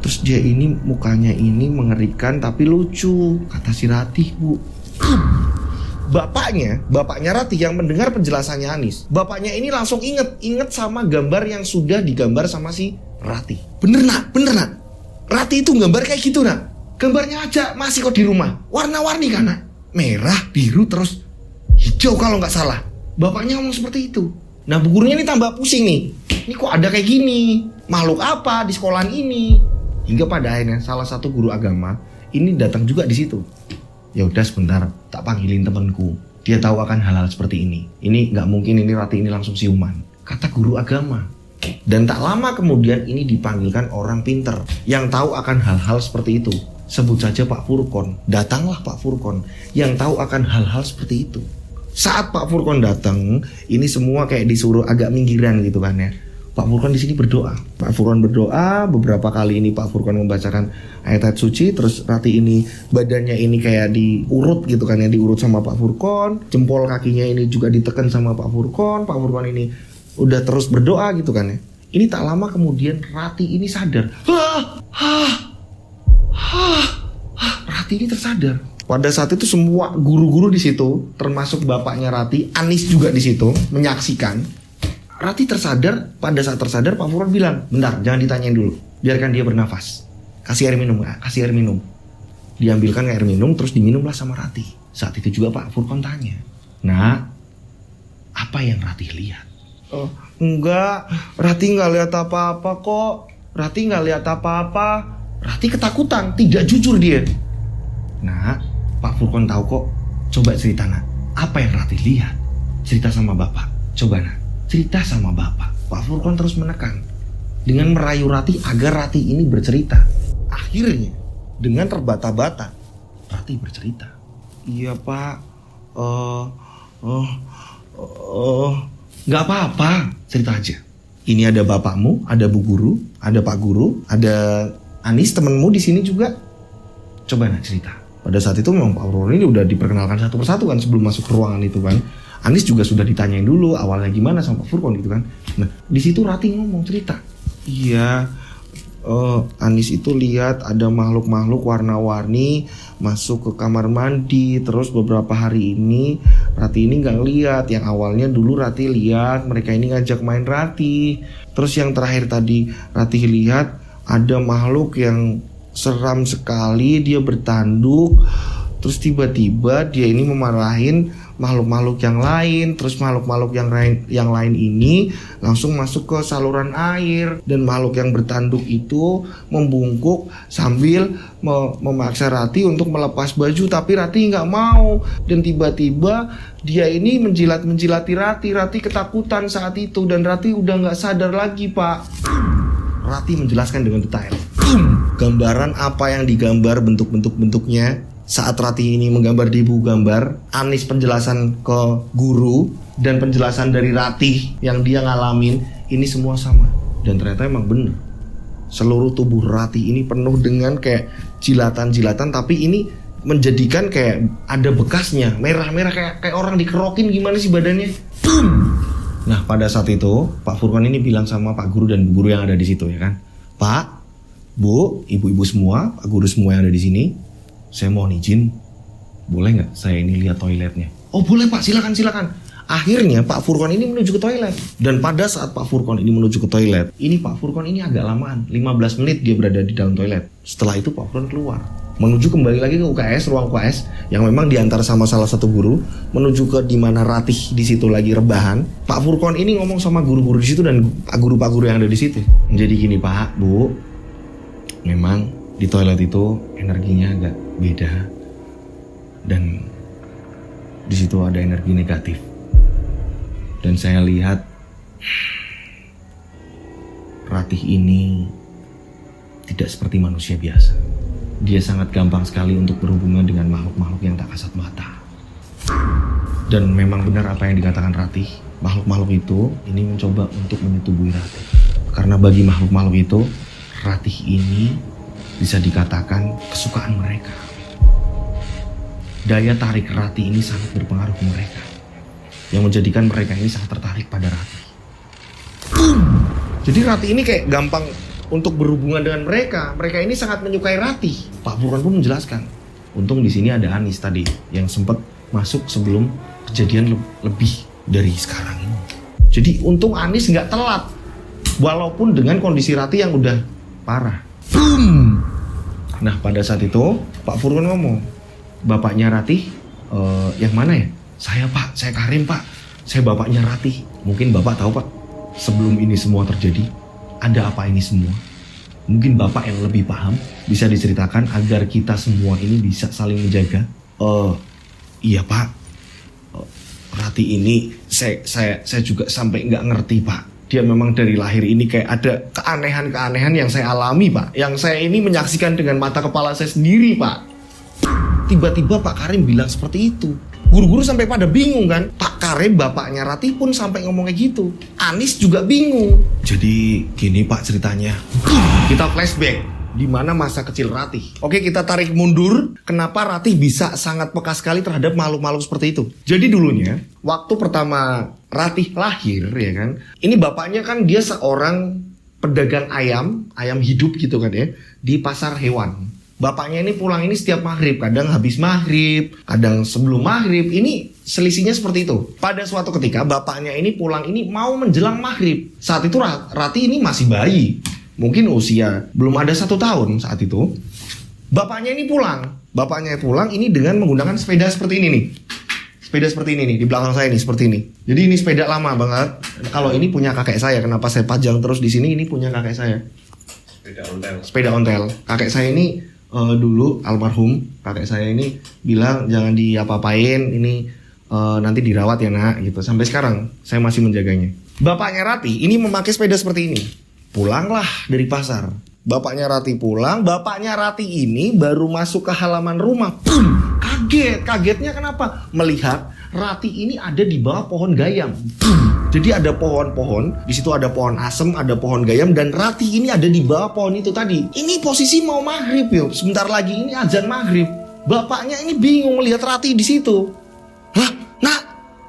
terus dia ini mukanya ini mengerikan tapi lucu, kata si Rati Bu. Bapaknya Rati yang mendengar penjelasannya Anis, bapaknya ini langsung inget sama gambar yang sudah digambar sama si Rati. Bener nak? Rati itu gambar kayak gitu nak? Gambarnya aja masih kok di rumah, warna-warni kan nak? Merah, biru, terus hijau kalau nggak salah. Bapaknya ngomong seperti itu. Nah bu gurunya ini tambah pusing nih, ini kok ada kayak gini, makhluk apa di sekolahan ini? Hingga pada akhirnya salah satu guru agama ini datang juga di situ. Ya udah sebentar, tak panggilin temanku. Dia tahu akan hal-hal seperti ini. Ini nggak mungkin ini Rati ini langsung siuman, kata guru agama. Dan tak lama kemudian ini dipanggilkan orang pinter yang tahu akan hal-hal seperti itu. Sebut saja Pak Furkon. Datanglah Pak Furkon yang tahu akan hal-hal seperti itu. Saat Pak Furkon datang, ini semua kayak disuruh agak minggiran gitu kan ya. Pak Furkon di sini berdoa. Pak Furkon berdoa, beberapa kali ini Pak Furkon membacakan ayat-ayat suci, terus Rati ini badannya ini kayak diurut gitu kan ya, diurut sama Pak Furkon, jempol kakinya ini juga ditekan sama Pak Furkon. Pak Furkon ini udah terus berdoa gitu kan ya. Ini tak lama kemudian Rati ini sadar. Rati ini tersadar. Pada saat itu semua guru-guru di situ, termasuk bapaknya Rati, Anis juga di situ menyaksikan. Rati tersadar. Pada saat tersadar Pak Furkon bilang, bentar, jangan ditanyain dulu, biarkan dia bernafas. Kasih air minum, kasih air minum. Diambilkan air minum, terus diminumlah sama Rati. Saat itu juga Pak Furkon tanya, nah, apa yang Rati lihat? Oh, enggak, Rati nggak lihat apa-apa kok. Rati nggak lihat apa-apa. Rati ketakutan, tidak jujur dia. Nah, Pak Furkon tahu kok. Coba cerita nak, apa yang Rati lihat? Cerita sama bapak. Coba nak, cerita sama bapak. Pak Furkon terus menekan dengan merayu Rati agar Rati ini bercerita. Akhirnya dengan terbata-bata Rati bercerita. Iya Pak, nggak apa-apa, cerita aja. Ini ada bapakmu, ada bu guru, ada pak guru, ada Anis temenmu di sini juga. Coba nak cerita. Pada saat itu memang Pak Furkon ini udah diperkenalkan satu persatu kan sebelum masuk ke ruangan itu kan. Anis juga sudah ditanyain dulu awalnya gimana sama Pak Furkon gitu kan. Nah di situ Rati ngomong cerita. Iya, Anis itu lihat ada makhluk-makhluk warna-warni masuk ke kamar mandi. Terus beberapa hari ini Rati ini nggak lihat. Yang awalnya dulu Rati lihat mereka ini ngajak main Rati. Terus yang terakhir tadi Rati lihat ada makhluk yang seram sekali, dia bertanduk. Terus tiba-tiba dia ini memarahin makhluk-makhluk yang lain. Terus makhluk-makhluk yang lain ini langsung masuk ke saluran air. Dan makhluk yang bertanduk itu membungkuk sambil memaksa Rati untuk melepas baju. Tapi Rati nggak mau. Dan tiba-tiba dia ini menjilat-menjilati Rati. Rati ketakutan saat itu. Dan Rati udah nggak sadar lagi Pak. Rati menjelaskan dengan detail. Gambaran apa yang digambar, bentuk-bentuknya. Saat Rati ini menggambar di buku gambar, Anis penjelasan ke guru, dan penjelasan dari Rati yang dia ngalamin, ini semua sama. Dan ternyata emang bener. Seluruh tubuh Rati ini penuh dengan kayak jilatan-jilatan, tapi ini menjadikan kayak ada bekasnya, merah-merah kayak orang dikerokin gimana sih badannya. Nah pada saat itu Pak Furkon ini bilang sama Pak Guru dan Bu Guru yang ada di situ ya kan, Pak, Bu, ibu-ibu semua, Pak Guru semua yang ada di sini, saya mohon izin, boleh nggak saya ini lihat toiletnya? Oh boleh Pak, silakan. Akhirnya Pak Furkon ini menuju ke toilet. Dan pada saat Pak Furkon ini menuju ke toilet, ini Pak Furkon ini agak lamaan, 15 menit dia berada di dalam toilet. Setelah itu Pak Furkon keluar. menuju kembali lagi ke UKS, ruang UKS yang memang diantar sama salah satu guru menuju ke di mana Ratih di situ lagi rebahan. Pak Furkon ini ngomong sama guru-guru di situ dan pak guru yang ada di situ. Jadi gini Pak, Bu, memang di toilet itu energinya agak beda dan di situ ada energi negatif. Dan saya lihat Ratih ini tidak seperti manusia biasa. Dia sangat gampang sekali untuk berhubungan dengan makhluk-makhluk yang tak kasat mata. Dan memang benar apa yang dikatakan Ratih, makhluk-makhluk itu ini mencoba untuk menyetubuhi Ratih. Karena bagi makhluk-makhluk itu, Ratih ini bisa dikatakan kesukaan mereka. Daya tarik Ratih ini sangat berpengaruh ke mereka, yang menjadikan mereka ini sangat tertarik pada Ratih. Jadi Ratih ini kayak gampang untuk berhubungan dengan mereka. Mereka ini sangat menyukai Ratih. Pak Furkon pun menjelaskan. Untung di sini ada Anis tadi yang sempat masuk sebelum kejadian lebih dari sekarang ini. Jadi untung Anis nggak telat, walaupun dengan kondisi Ratih yang udah parah. Nah pada saat itu Pak Furkon ngomong, bapaknya Ratih yang mana ya? Saya Pak, saya Karim Pak, saya bapaknya Ratih. Mungkin Bapak tahu Pak, sebelum ini semua terjadi, ada apa ini semua? Mungkin Bapak yang lebih paham bisa diceritakan agar kita semua ini bisa saling menjaga. Iya Pak, Ratih ini saya juga sampai nggak ngerti Pak. Dia memang dari lahir ini kayak ada keanehan-keanehan yang saya alami Pak. Yang saya ini menyaksikan dengan mata kepala saya sendiri Pak. Tiba-tiba Pak Karim bilang seperti itu. Guru-guru sampai pada bingung kan. Pak Karim bapaknya Ratih pun sampai ngomong kayak gitu. Anis juga bingung. Jadi gini Pak ceritanya. Kita flashback di mana masa kecil Ratih. Oke, kita tarik mundur. Kenapa Ratih bisa sangat peka sekali terhadap makhluk-makhluk seperti itu? Jadi dulunya waktu pertama Ratih lahir ya kan. Ini bapaknya kan dia seorang pedagang ayam hidup gitu kan ya, di pasar hewan. Bapaknya ini pulang ini setiap maghrib, kadang habis maghrib, kadang sebelum maghrib. Ini selisihnya seperti itu. Pada suatu ketika bapaknya ini pulang ini mau menjelang maghrib. Saat itu Ratih ini masih bayi, mungkin usia belum ada 1 tahun saat itu. Bapaknya ini pulang. Bapaknya pulang ini dengan menggunakan sepeda seperti ini nih. Sepeda seperti ini nih, di belakang saya nih seperti ini. Jadi ini sepeda lama banget. Kalau ini punya kakek saya, kenapa saya pajang terus di sini? Ini punya kakek saya. Sepeda ontel. Kakek saya ini dulu almarhum kakek saya ini bilang jangan diapa-apain, ini nanti dirawat ya nak gitu. Sampai sekarang saya masih menjaganya. Bapaknya Ratih ini memakai sepeda seperti ini. Pulanglah dari pasar. Bapaknya Ratih pulang. Bapaknya Ratih ini baru masuk ke halaman rumah. Boom! Kagetnya kenapa? Melihat Ratih ini ada di bawah pohon gayam. Boom! Jadi ada pohon-pohon, di situ ada pohon asem, ada pohon gayam, dan Ratih ini ada di bawah pohon itu tadi. Ini posisi mau maghrib yuk, sebentar lagi ini azan maghrib. Bapaknya ini bingung melihat Ratih di situ. Hah, nak,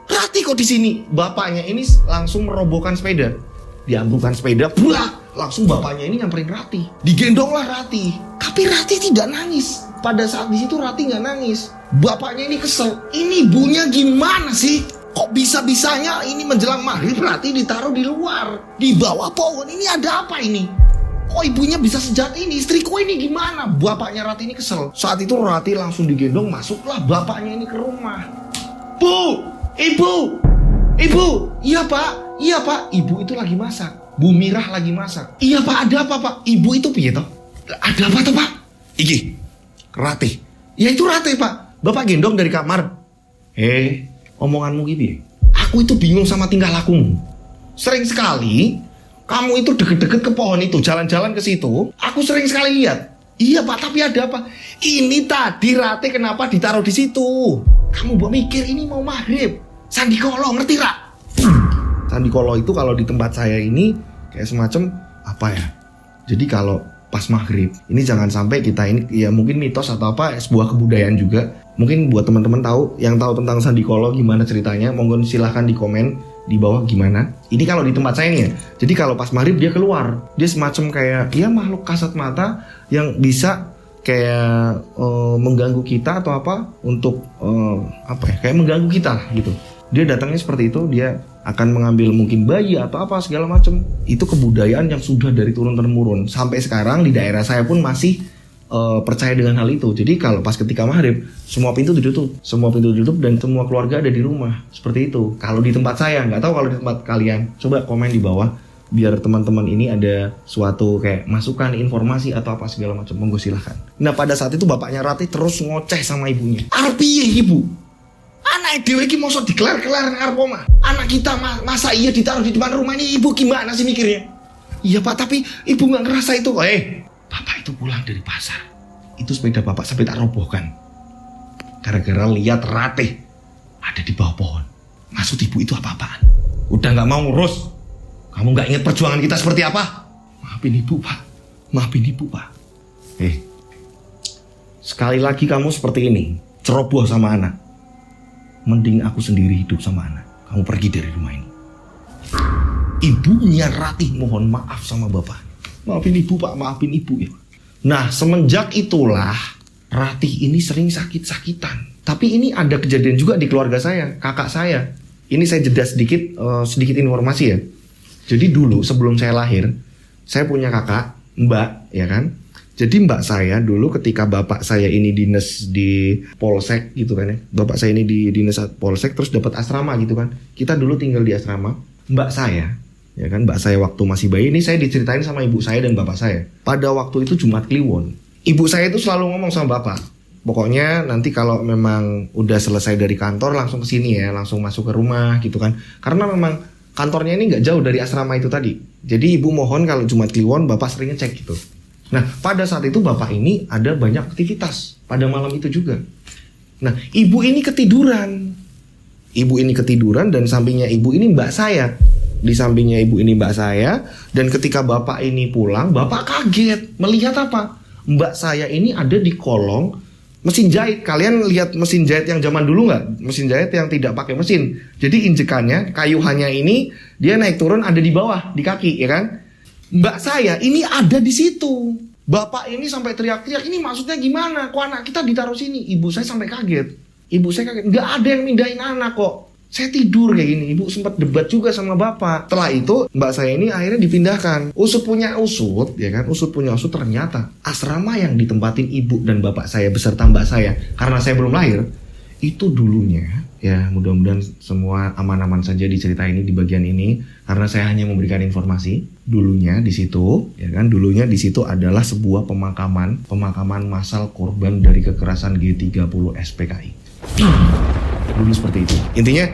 Ratih kok di sini? Bapaknya ini langsung merobohkan sepeda, diambilkan sepeda, buak, langsung bapaknya ini nyamperin Ratih. Digendonglah Ratih, tapi Ratih tidak nangis. Pada saat di situ Ratih nggak nangis. Bapaknya ini kesel. Ini ibunya gimana sih? Kok bisa-bisanya ini menjelang maghrib Ratih ditaruh di luar, di bawah pohon? Ini ada apa ini? Kok ibunya bisa sejahat ini? Istriku ini gimana? Bapaknya Ratih ini kesel. Saat itu Ratih langsung digendong, masuklah bapaknya ini ke rumah. Bu, ibu, iya pak, ibu itu lagi masak. Bu Mirah lagi masak. Iya pak, ada apa pak? Ibu itu piye toh? Ada apa toh pak? Iki, Ratih. Ya itu Ratih pak. Bapak gendong dari kamar. Omonganmu gitu. Aku itu bingung sama tingkah lakumu. Sering sekali kamu itu deket-deket ke pohon itu, jalan-jalan ke situ. Aku sering sekali lihat. Iya pak, tapi ada apa? Ini tadi Ratih kenapa ditaruh di situ? Kamu buat mikir ini mau maghrib. Sandikolo, ngerti rak? Sandikolo itu kalau di tempat saya ini kayak semacam apa ya? Jadi kalau pas maghrib ini jangan sampai kita ini ya mungkin mitos atau apa, sebuah kebudayaan juga. Mungkin buat teman-teman tahu yang tahu tentang sandikolo gimana ceritanya, monggo silahkan di komen di bawah gimana. Ini kalau di tempat saya nih ya. Jadi kalau pas maghrib dia keluar, dia semacam kayak ya makhluk kasat mata yang bisa kayak mengganggu kita atau apa untuk apa ya, kayak mengganggu kita gitu. Dia datangnya seperti itu, dia akan mengambil mungkin bayi atau apa segala macam. Itu kebudayaan yang sudah dari turun temurun sampai sekarang di daerah saya pun masih percaya dengan hal itu. Jadi kalau pas ketika maghrib, semua pintu ditutup dan semua keluarga ada di rumah. Seperti itu. Kalau di tempat saya, nggak tahu kalau di tempat kalian. Coba komen di bawah biar teman-teman ini ada suatu kayak masukan, informasi atau apa segala macam. Monggo silahkan. Nah pada saat itu bapaknya Ratih terus ngoceh sama ibunya. Arpiye ibu? Anak dewe iki mosok dikelar-kelar ngarep omah. Anak kita masa iya ditaruh di depan rumah ini, ibu gimana sih mikirnya? Iya Pak, tapi ibu nggak ngerasa itu. Bapak itu pulang dari pasar. Itu sepeda bapak sampai tak robohkan. Gara-gara lihat Ratih ada di bawah pohon. Maksud ibu itu apa-apaan? Udah nggak mau ngurus. Kamu nggak ingat perjuangan kita seperti apa? Maafin ibu Pak. Sekali lagi kamu seperti ini, ceroboh sama anak. Mending aku sendiri hidup sama anak. Kamu pergi dari rumah ini. Ibunya Ratih mohon maaf sama bapak. Maafin ibu Pak, maafin ibu ya. Nah semenjak itulah Ratih ini sering sakit-sakitan. Tapi ini ada kejadian juga di keluarga saya, kakak saya. Ini saya jeda sedikit informasi ya. Jadi dulu sebelum saya lahir, saya punya kakak, mbak, ya kan. Jadi mbak saya dulu ketika bapak saya ini dinas di Polsek gitu kan ya. Bapak saya ini di dinas Polsek terus dapat asrama gitu kan. Kita dulu tinggal di asrama. Mbak saya, ya kan, mbak saya waktu masih bayi ini saya diceritain sama ibu saya dan bapak saya. Pada waktu itu Jumat Kliwon, ibu saya itu selalu ngomong sama bapak. Pokoknya nanti kalau memang udah selesai dari kantor langsung ke sini ya, langsung masuk ke rumah gitu kan. Karena memang kantornya ini nggak jauh dari asrama itu tadi. Jadi ibu mohon kalau Jumat Kliwon bapak sering ngecek gitu. Nah pada saat itu bapak ini ada banyak aktivitas pada malam itu juga. Nah ibu ini ketiduran. Dan sampingnya ibu ini mbak saya. Di sampingnya ibu ini mbak saya. Dan ketika bapak ini pulang, bapak kaget. Melihat apa? Mbak saya ini ada di kolong mesin jahit. Kalian lihat mesin jahit yang zaman dulu nggak? Mesin jahit yang tidak pakai mesin. Jadi injekannya, kayuhannya ini dia naik turun ada di bawah, di kaki, ya kan? Mbak saya ini ada di situ. Bapak ini sampai teriak-teriak, ini maksudnya gimana? Kok anak kita ditaruh sini? Ibu saya sampai kaget. Nggak ada yang mindahin anak kok. Saya tidur kayak gini. Ibu sempat debat juga sama bapak. Setelah itu mbak saya ini akhirnya dipindahkan. Usut punya usut, ya kan? Usut punya usut, ternyata asrama yang ditempatin ibu dan bapak saya beserta mbak saya, karena saya belum lahir, itu dulunya, ya mudah-mudahan semua aman-aman saja di cerita ini di bagian ini, karena saya hanya memberikan informasi. Dulunya di situ, ya kan? Dulunya di situ adalah sebuah pemakaman massal korban dari kekerasan G30 SPKI. Dulu seperti itu. Intinya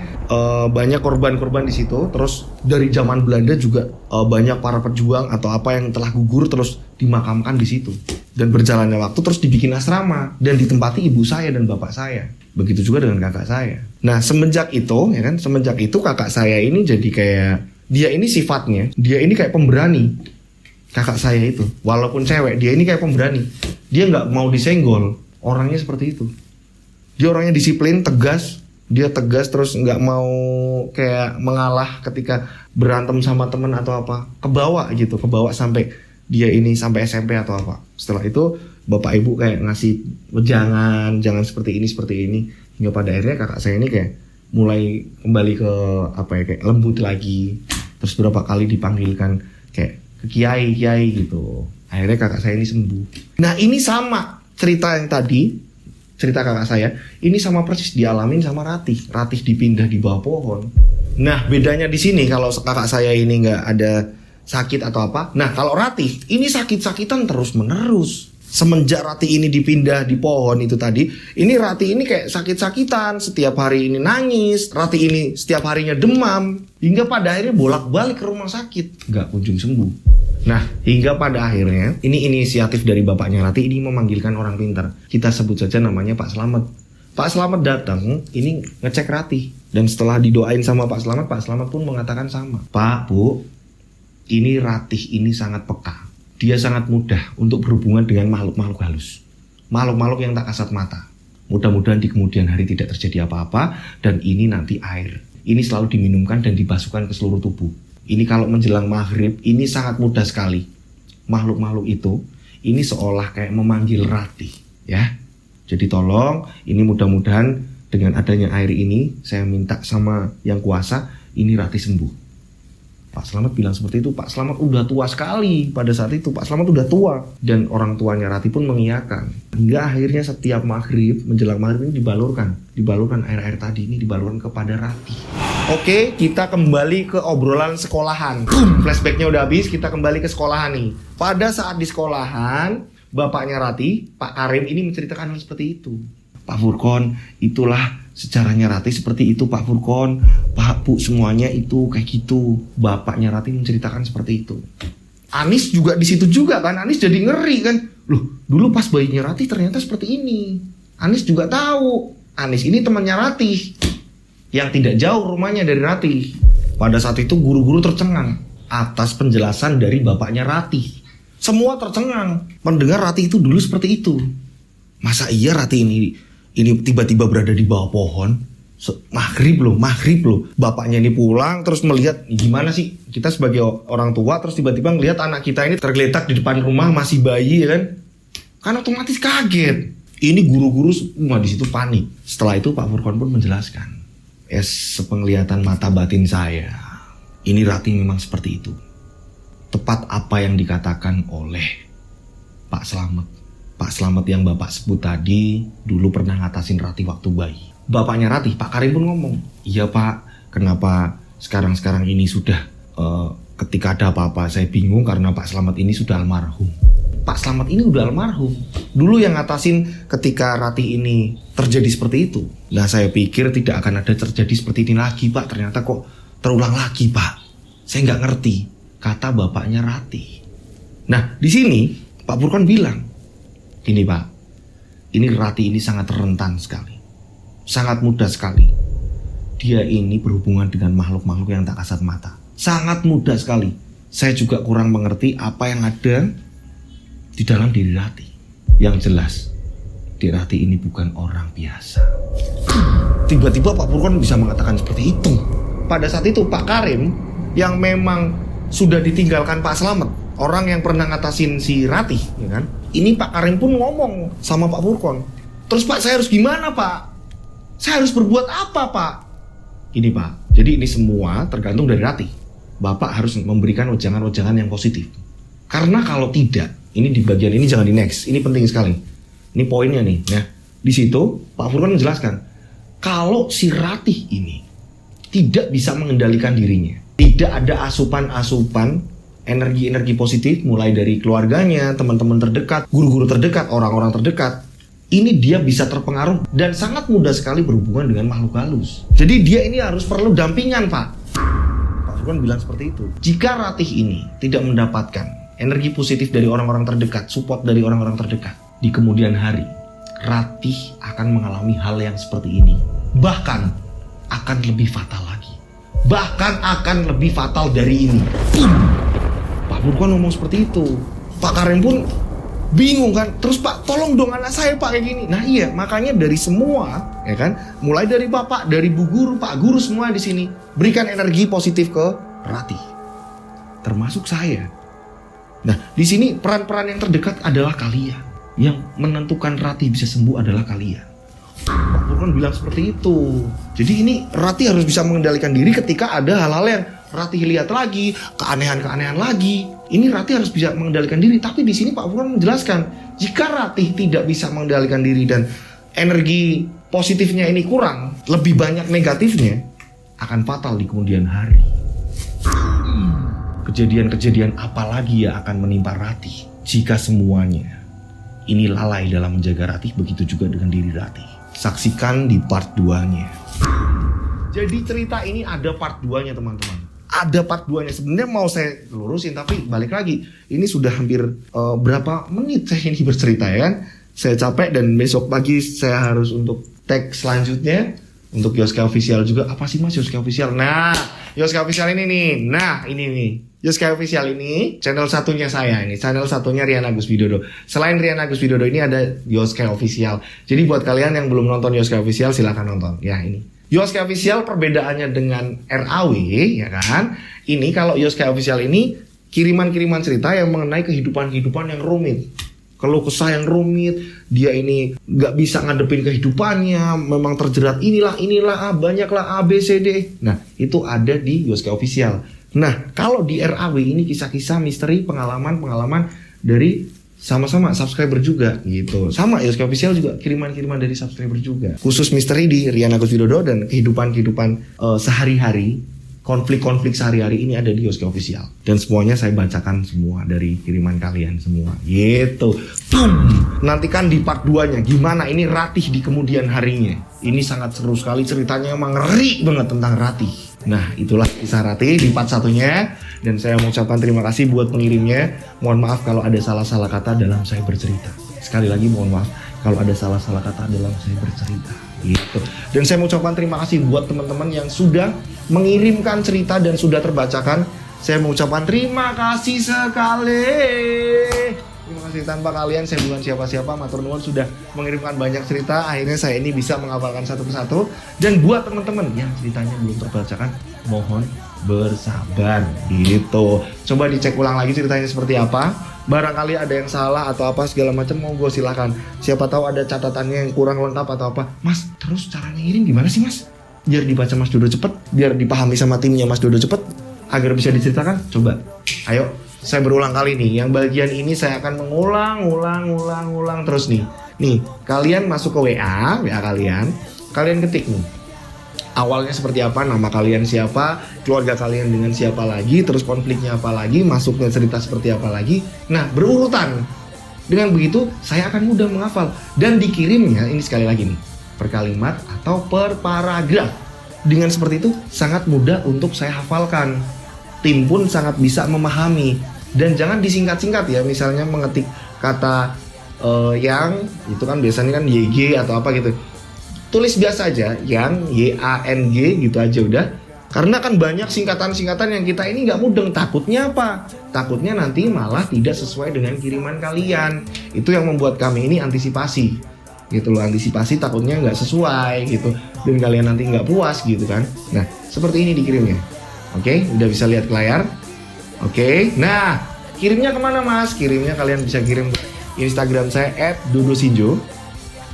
banyak korban-korban di situ. Terus dari zaman Belanda juga banyak para pejuang atau apa yang telah gugur terus dimakamkan di situ. Dan berjalannya waktu terus dibikin asrama dan ditempati ibu saya dan bapak saya. Begitu juga dengan kakak saya. Nah semenjak itu, ya kan, kakak saya ini jadi kayak, dia ini sifatnya, dia ini kayak pemberani. Kakak saya itu, walaupun cewek, dia ini kayak pemberani. Dia nggak mau disenggol. Orangnya seperti itu. Dia orangnya disiplin, tegas. Dia tegas terus nggak mau kayak mengalah ketika berantem sama temen atau apa. Kebawa sampai dia ini sampai SMP atau apa. Setelah itu bapak ibu kayak ngasih jangan seperti ini. Hingga pada akhirnya kakak saya ini kayak mulai kembali ke apa ya, kayak lembut lagi. Terus berapa kali dipanggilkan kayak ke kiai gitu. Akhirnya kakak saya ini sembuh. Nah ini sama cerita yang tadi. Cerita kakak saya, ini sama persis dialamin sama Ratih. Ratih dipindah di bawah pohon. Nah bedanya di sini kalau kakak saya ini nggak ada sakit atau apa. Nah kalau Ratih, ini sakit-sakitan terus menerus. Semenjak Ratih ini dipindah di pohon itu tadi, ini Ratih ini kayak sakit-sakitan. Setiap hari ini nangis. Ratih ini setiap harinya demam. Hingga pada akhirnya bolak-balik ke rumah sakit. Nggak kunjung sembuh. Nah, hingga pada akhirnya, ini inisiatif dari bapaknya Ratih ini memanggilkan orang pintar. Kita sebut saja namanya Pak Slamet. Pak Slamet datang, ini ngecek Ratih. Dan setelah didoain sama Pak Slamet pun mengatakan sama. Pak, Bu, ini Ratih ini sangat peka. Dia sangat mudah untuk berhubungan dengan makhluk-makhluk halus. Makhluk-makhluk yang tak kasat mata. Mudah-mudahan di kemudian hari tidak terjadi apa-apa. Dan ini nanti air. Ini selalu diminumkan dan dibasuhkan ke seluruh tubuh. Ini kalau menjelang maghrib, ini sangat mudah sekali. Makhluk-makhluk itu, ini seolah kayak memanggil Ratih, ya. Jadi tolong, ini mudah-mudahan dengan adanya air ini, saya minta sama yang kuasa, ini Ratih sembuh. Pak Slamet bilang seperti itu. Pak Slamet udah tua sekali pada saat itu. Pak Slamet udah tua. Dan orang tuanya Ratih pun mengiyakan. Hingga akhirnya setiap maghrib, menjelang maghrib ini dibalurkan air-air tadi ini dibalurkan kepada Ratih. Oke, kita kembali ke obrolan sekolahan. Flashbacknya udah habis, kita kembali ke sekolahan nih. Pada saat di sekolahan, bapaknya Ratih, Pak Karim ini menceritakan hal seperti itu. Pak Furkon, itulah sejarahnya Ratih seperti itu Pak Furkon. Pak Bu, semuanya itu kayak gitu. Bapaknya Ratih menceritakan seperti itu. Anis juga di situ juga kan. Anis jadi ngeri kan. Loh, dulu pas bayinya Ratih ternyata seperti ini. Anis juga tahu. Anis ini temannya Ratih yang tidak jauh rumahnya dari Ratih. Pada saat itu guru-guru tercengang atas penjelasan dari bapaknya Ratih. Semua tercengang mendengar Ratih itu dulu seperti itu. Masa iya Ratih ini tiba-tiba berada di bawah pohon? Maghrib loh. Bapaknya ini pulang terus melihat, gimana sih kita sebagai orang tua terus tiba-tiba ngelihat anak kita ini tergeletak di depan rumah masih bayi ya kan? Kan otomatis kaget. Ini guru-guru semua di situ panik. Setelah itu Pak Furkon pun menjelaskan, sepenglihatan mata batin saya, ini Ratih memang seperti itu. Tepat apa yang dikatakan oleh Pak Slamet. Pak Slamet yang Bapak sebut tadi dulu pernah ngatasin Ratih waktu bayi. Bapaknya Ratih, Pak Karim pun ngomong, iya Pak, kenapa sekarang ini sudah ketika ada apa-apa saya bingung karena Pak Slamet ini sudah almarhum. Pak Slamet ini udah almarhum. Dulu yang ngatasin ketika Ratih ini terjadi seperti itu. Nah saya pikir tidak akan ada terjadi seperti ini lagi Pak. Ternyata kok terulang lagi Pak. Saya nggak ngerti, kata bapaknya Ratih. Nah di sini Pak Furkon bilang, gini Pak, ini Ratih ini sangat rentan sekali, sangat mudah sekali. Dia ini berhubungan dengan makhluk-makhluk yang tak kasat mata. Sangat mudah sekali. Saya juga kurang mengerti apa yang ada di dalam diri Ratih. Yang jelas, Ratih ini bukan orang biasa. Tiba-tiba Pak Furkon bisa mengatakan seperti itu. Pada saat itu Pak Karim yang memang sudah ditinggalkan Pak Slamet, orang yang pernah ngatasin si Ratih, ya kan? Ini Pak Karim pun ngomong sama Pak Furkon. Terus Pak, saya harus gimana Pak? Saya harus berbuat apa Pak? Ini Pak, jadi ini semua tergantung dari Ratih. Bapak harus memberikan wejangan-wejangan yang positif. Karena kalau tidak, ini di bagian ini jangan di next. Ini penting sekali. Ini poinnya nih. Ya. Di situ Pak Furkon menjelaskan, kalau si Ratih ini tidak bisa mengendalikan dirinya, tidak ada asupan-asupan energi-energi positif mulai dari keluarganya, teman-teman terdekat, guru-guru terdekat, orang-orang terdekat, ini dia bisa terpengaruh dan sangat mudah sekali berhubungan dengan makhluk halus. Jadi dia ini harus perlu dampingan Pak. Pak Furkon bilang seperti itu. Jika Ratih ini tidak mendapatkan energi positif dari orang-orang terdekat, support dari orang-orang terdekat, di kemudian hari Ratih akan mengalami hal yang seperti ini. Bahkan akan lebih fatal lagi. Bahkan akan lebih fatal dari ini. Pak Furkon ngomong seperti itu. Pak Karim pun bingung kan. Terus Pak, tolong dong anak saya Pak kayak gini. Nah iya, makanya dari semua, ya kan, mulai dari Bapak, dari Bu Guru, Pak Guru semua di sini berikan energi positif ke Ratih. Termasuk saya. Nah, di sini peran-peran yang terdekat adalah kalian. Yang menentukan Ratih bisa sembuh adalah kalian. Pak Furkon bilang seperti itu. Jadi ini Ratih harus bisa mengendalikan diri ketika ada hal-hal yang Ratih lihat lagi, keanehan-keanehan lagi. Ini Ratih harus bisa mengendalikan diri. Tapi di sini Pak Furkon menjelaskan, jika Ratih tidak bisa mengendalikan diri dan energi positifnya ini kurang, lebih banyak negatifnya, akan fatal di kemudian hari. Kejadian-kejadian apa lagi yang akan menimpa Ratih jika semuanya ini lalai dalam menjaga Ratih, begitu juga dengan diri Ratih. Saksikan di part 2-nya. Jadi cerita ini ada part 2-nya teman-teman. Ada part 2-nya. Sebenarnya mau saya lurusin, tapi balik lagi. Ini sudah hampir berapa menit saya ini bercerita ya kan. Saya capek dan besok pagi saya harus untuk tag selanjutnya. Untuk Yoske Official juga. Apa sih Mas Yoske Official? Nah, Yoske Official ini nih. Nah, ini nih. Yoske Official ini channel satunya saya ini. Channel satunya Rian Agus Widodo. Selain Rian Agus Widodo ini ada Yoske Official. Jadi buat kalian yang belum nonton Yoske Official silahkan nonton. Ya ini. Yoske Official perbedaannya dengan RAW ya kan. Ini kalau Yoske Official ini kiriman-kiriman cerita yang mengenai kehidupan-kehidupan yang rumit. Keluh kesah yang rumit, dia ini nggak bisa ngadepin kehidupannya, memang terjerat inilah, banyaklah A, B, C, D. Nah, itu ada di Yoske Official. Nah, kalau di RAW ini kisah-kisah misteri, pengalaman-pengalaman dari sama-sama subscriber juga gitu. Sama Yoski Official juga kiriman-kiriman dari subscriber juga. Khusus misteri di Rian Agus Widodo dan kehidupan-kehidupan sehari-hari, konflik-konflik sehari-hari ini ada di Yoski Official. Dan semuanya saya bacakan semua dari kiriman kalian semua. Gitu. Boom. Nantikan di part 2-nya gimana ini Ratih di kemudian harinya. Ini sangat seru sekali ceritanya, emang ngeri banget tentang Ratih. Nah, itulah kisah Ratih di part 1-nya. Dan saya mengucapkan terima kasih buat pengirimnya. Mohon maaf kalau ada salah-salah kata dalam saya bercerita. Sekali lagi mohon maaf kalau ada salah-salah kata dalam saya bercerita. Gitu. Dan saya mengucapkan terima kasih buat teman-teman yang sudah mengirimkan cerita dan sudah terbacakan. Saya mengucapkan terima kasih sekali. Terima kasih, tanpa kalian saya bukan siapa-siapa. Matur nuwun sudah mengirimkan banyak cerita. Akhirnya saya ini bisa menghafalkan satu persatu. Dan buat teman-teman yang ceritanya belum terbacakan, mohon bersabar gitu. Coba dicek ulang lagi ceritanya seperti apa. Barangkali ada yang salah atau apa segala macam, monggo silahkan. Siapa tahu ada catatannya yang kurang lengkap atau apa. Mas, terus caranya ngirim gimana sih Mas? Biar dibaca Mas Dodo cepet, biar dipahami sama timnya Mas Dodo cepet, agar bisa diceritakan. Coba, ayo. Saya berulang kali nih, yang bagian ini saya akan mengulang terus nih. Nih, kalian masuk ke WA kalian ketik nih. Awalnya seperti apa, nama kalian siapa, keluarga kalian dengan siapa lagi, terus konfliknya apa lagi, masuknya cerita seperti apa lagi. Nah, berurutan. Dengan begitu, saya akan mudah menghafal. Dan dikirimnya, ini sekali lagi nih, per kalimat atau per paragraf. Dengan seperti itu, sangat mudah untuk saya hafalkan. Tim pun sangat bisa memahami. Dan jangan disingkat-singkat ya. Misalnya mengetik kata yang itu kan biasanya kan YG atau apa gitu. Tulis biasa aja, yang YANG gitu aja udah. Karena kan banyak singkatan-singkatan yang kita ini nggak mudeng. Takutnya apa? Takutnya nanti malah tidak sesuai dengan kiriman kalian. Itu yang membuat kami ini antisipasi gitu loh. Antisipasi takutnya nggak sesuai gitu. Dan kalian nanti nggak puas gitu kan. Nah, seperti ini dikirimnya. Oke, udah bisa lihat ke layar. Oke, nah kirimnya kemana Mas? Kirimnya kalian bisa kirim ke Instagram saya @dodosinjo.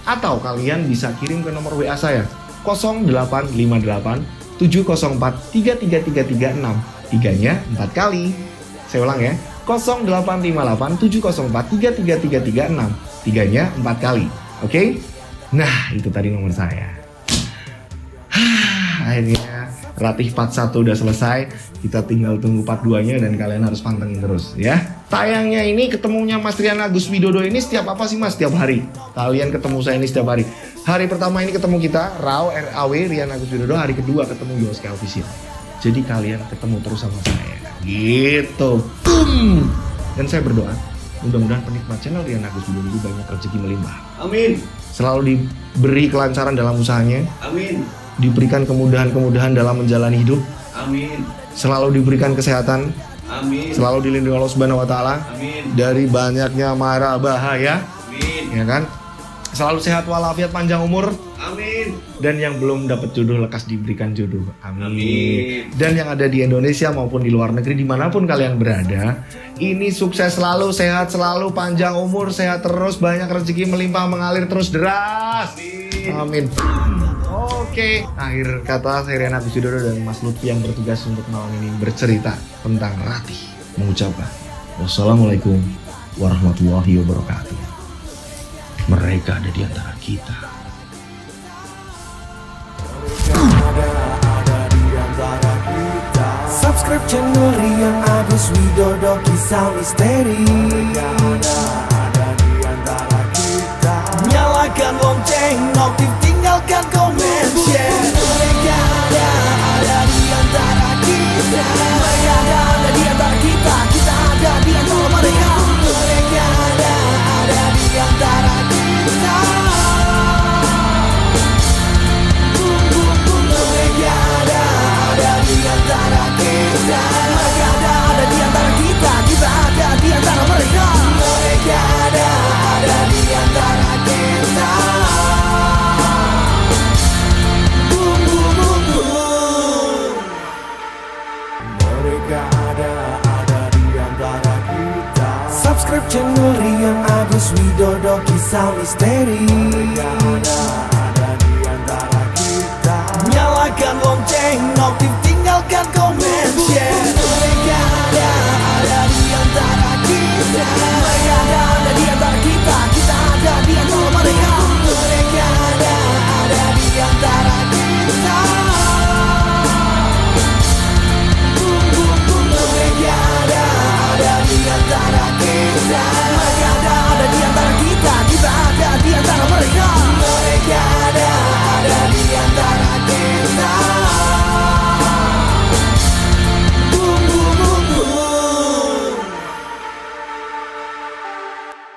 Atau kalian bisa kirim ke nomor WA saya 0858 704 33336. 3-nya 4 kali. Saya ulang ya, 0858 704 33336. 3-nya 4 kali. Oke? Nah, itu tadi nomor saya. Akhirnya Ratih part 1 udah selesai. Kita tinggal tunggu part 2-nya dan kalian harus pantengin terus ya. Tayangnya ini ketemunya Mas Rian Agus Widodo ini setiap apa sih Mas? Setiap hari. Kalian ketemu saya ini setiap hari. Hari pertama ini ketemu kita RAW Rian Agus Widodo. Hari kedua ketemu Yoski Official. Jadi kalian ketemu terus sama saya. Gitu. Boom. Dan saya berdoa mudah-mudahan penikmat channel Rian Agus Widodo banyak rezeki melimpah. Amin. Selalu diberi kelancaran dalam usahanya. Amin. Diberikan kemudahan-kemudahan dalam menjalani hidup. Amin. Selalu diberikan kesehatan. Amin. Selalu dilindungi Allah Subhanahu wa taala. Amin. Dari banyaknya mara bahaya. Amin. Ya kan? Selalu sehat walafiat, panjang umur. Amin. Dan yang belum dapat jodoh lekas diberikan jodoh. Amin. Amin. Dan yang ada di Indonesia maupun di luar negeri dimanapun kalian berada, ini sukses selalu, sehat selalu, panjang umur, sehat terus, banyak rezeki melimpah mengalir terus deras. Amin. Oke, akhir kata saya Rian Agus Widodo dan Mas Lutfi yang bertugas untuk malam ini bercerita tentang Ratih mengucapkan wassalamualaikum warahmatullahi wabarakatuh. Mereka ada di antara kita. Subscribe channel Rian Agus Widodo, kisah misteri. Nyalakan lonceng, notif, tinggalkan komen, share. Mereka ada di antara kita. Mereka ada di antara kita. Kita ada di antara mereka. Mereka ada di antara kita. Mereka ada di antara kita. Mereka ada di antara kita. Kita ada di antara mereka. Mereka ada di antara kita. Mereka ada di antara kita. Subscribe channel Rian Agus Widodo, kisah misteri. Mereka ada di antara kita. Nyalakan lonceng, notif.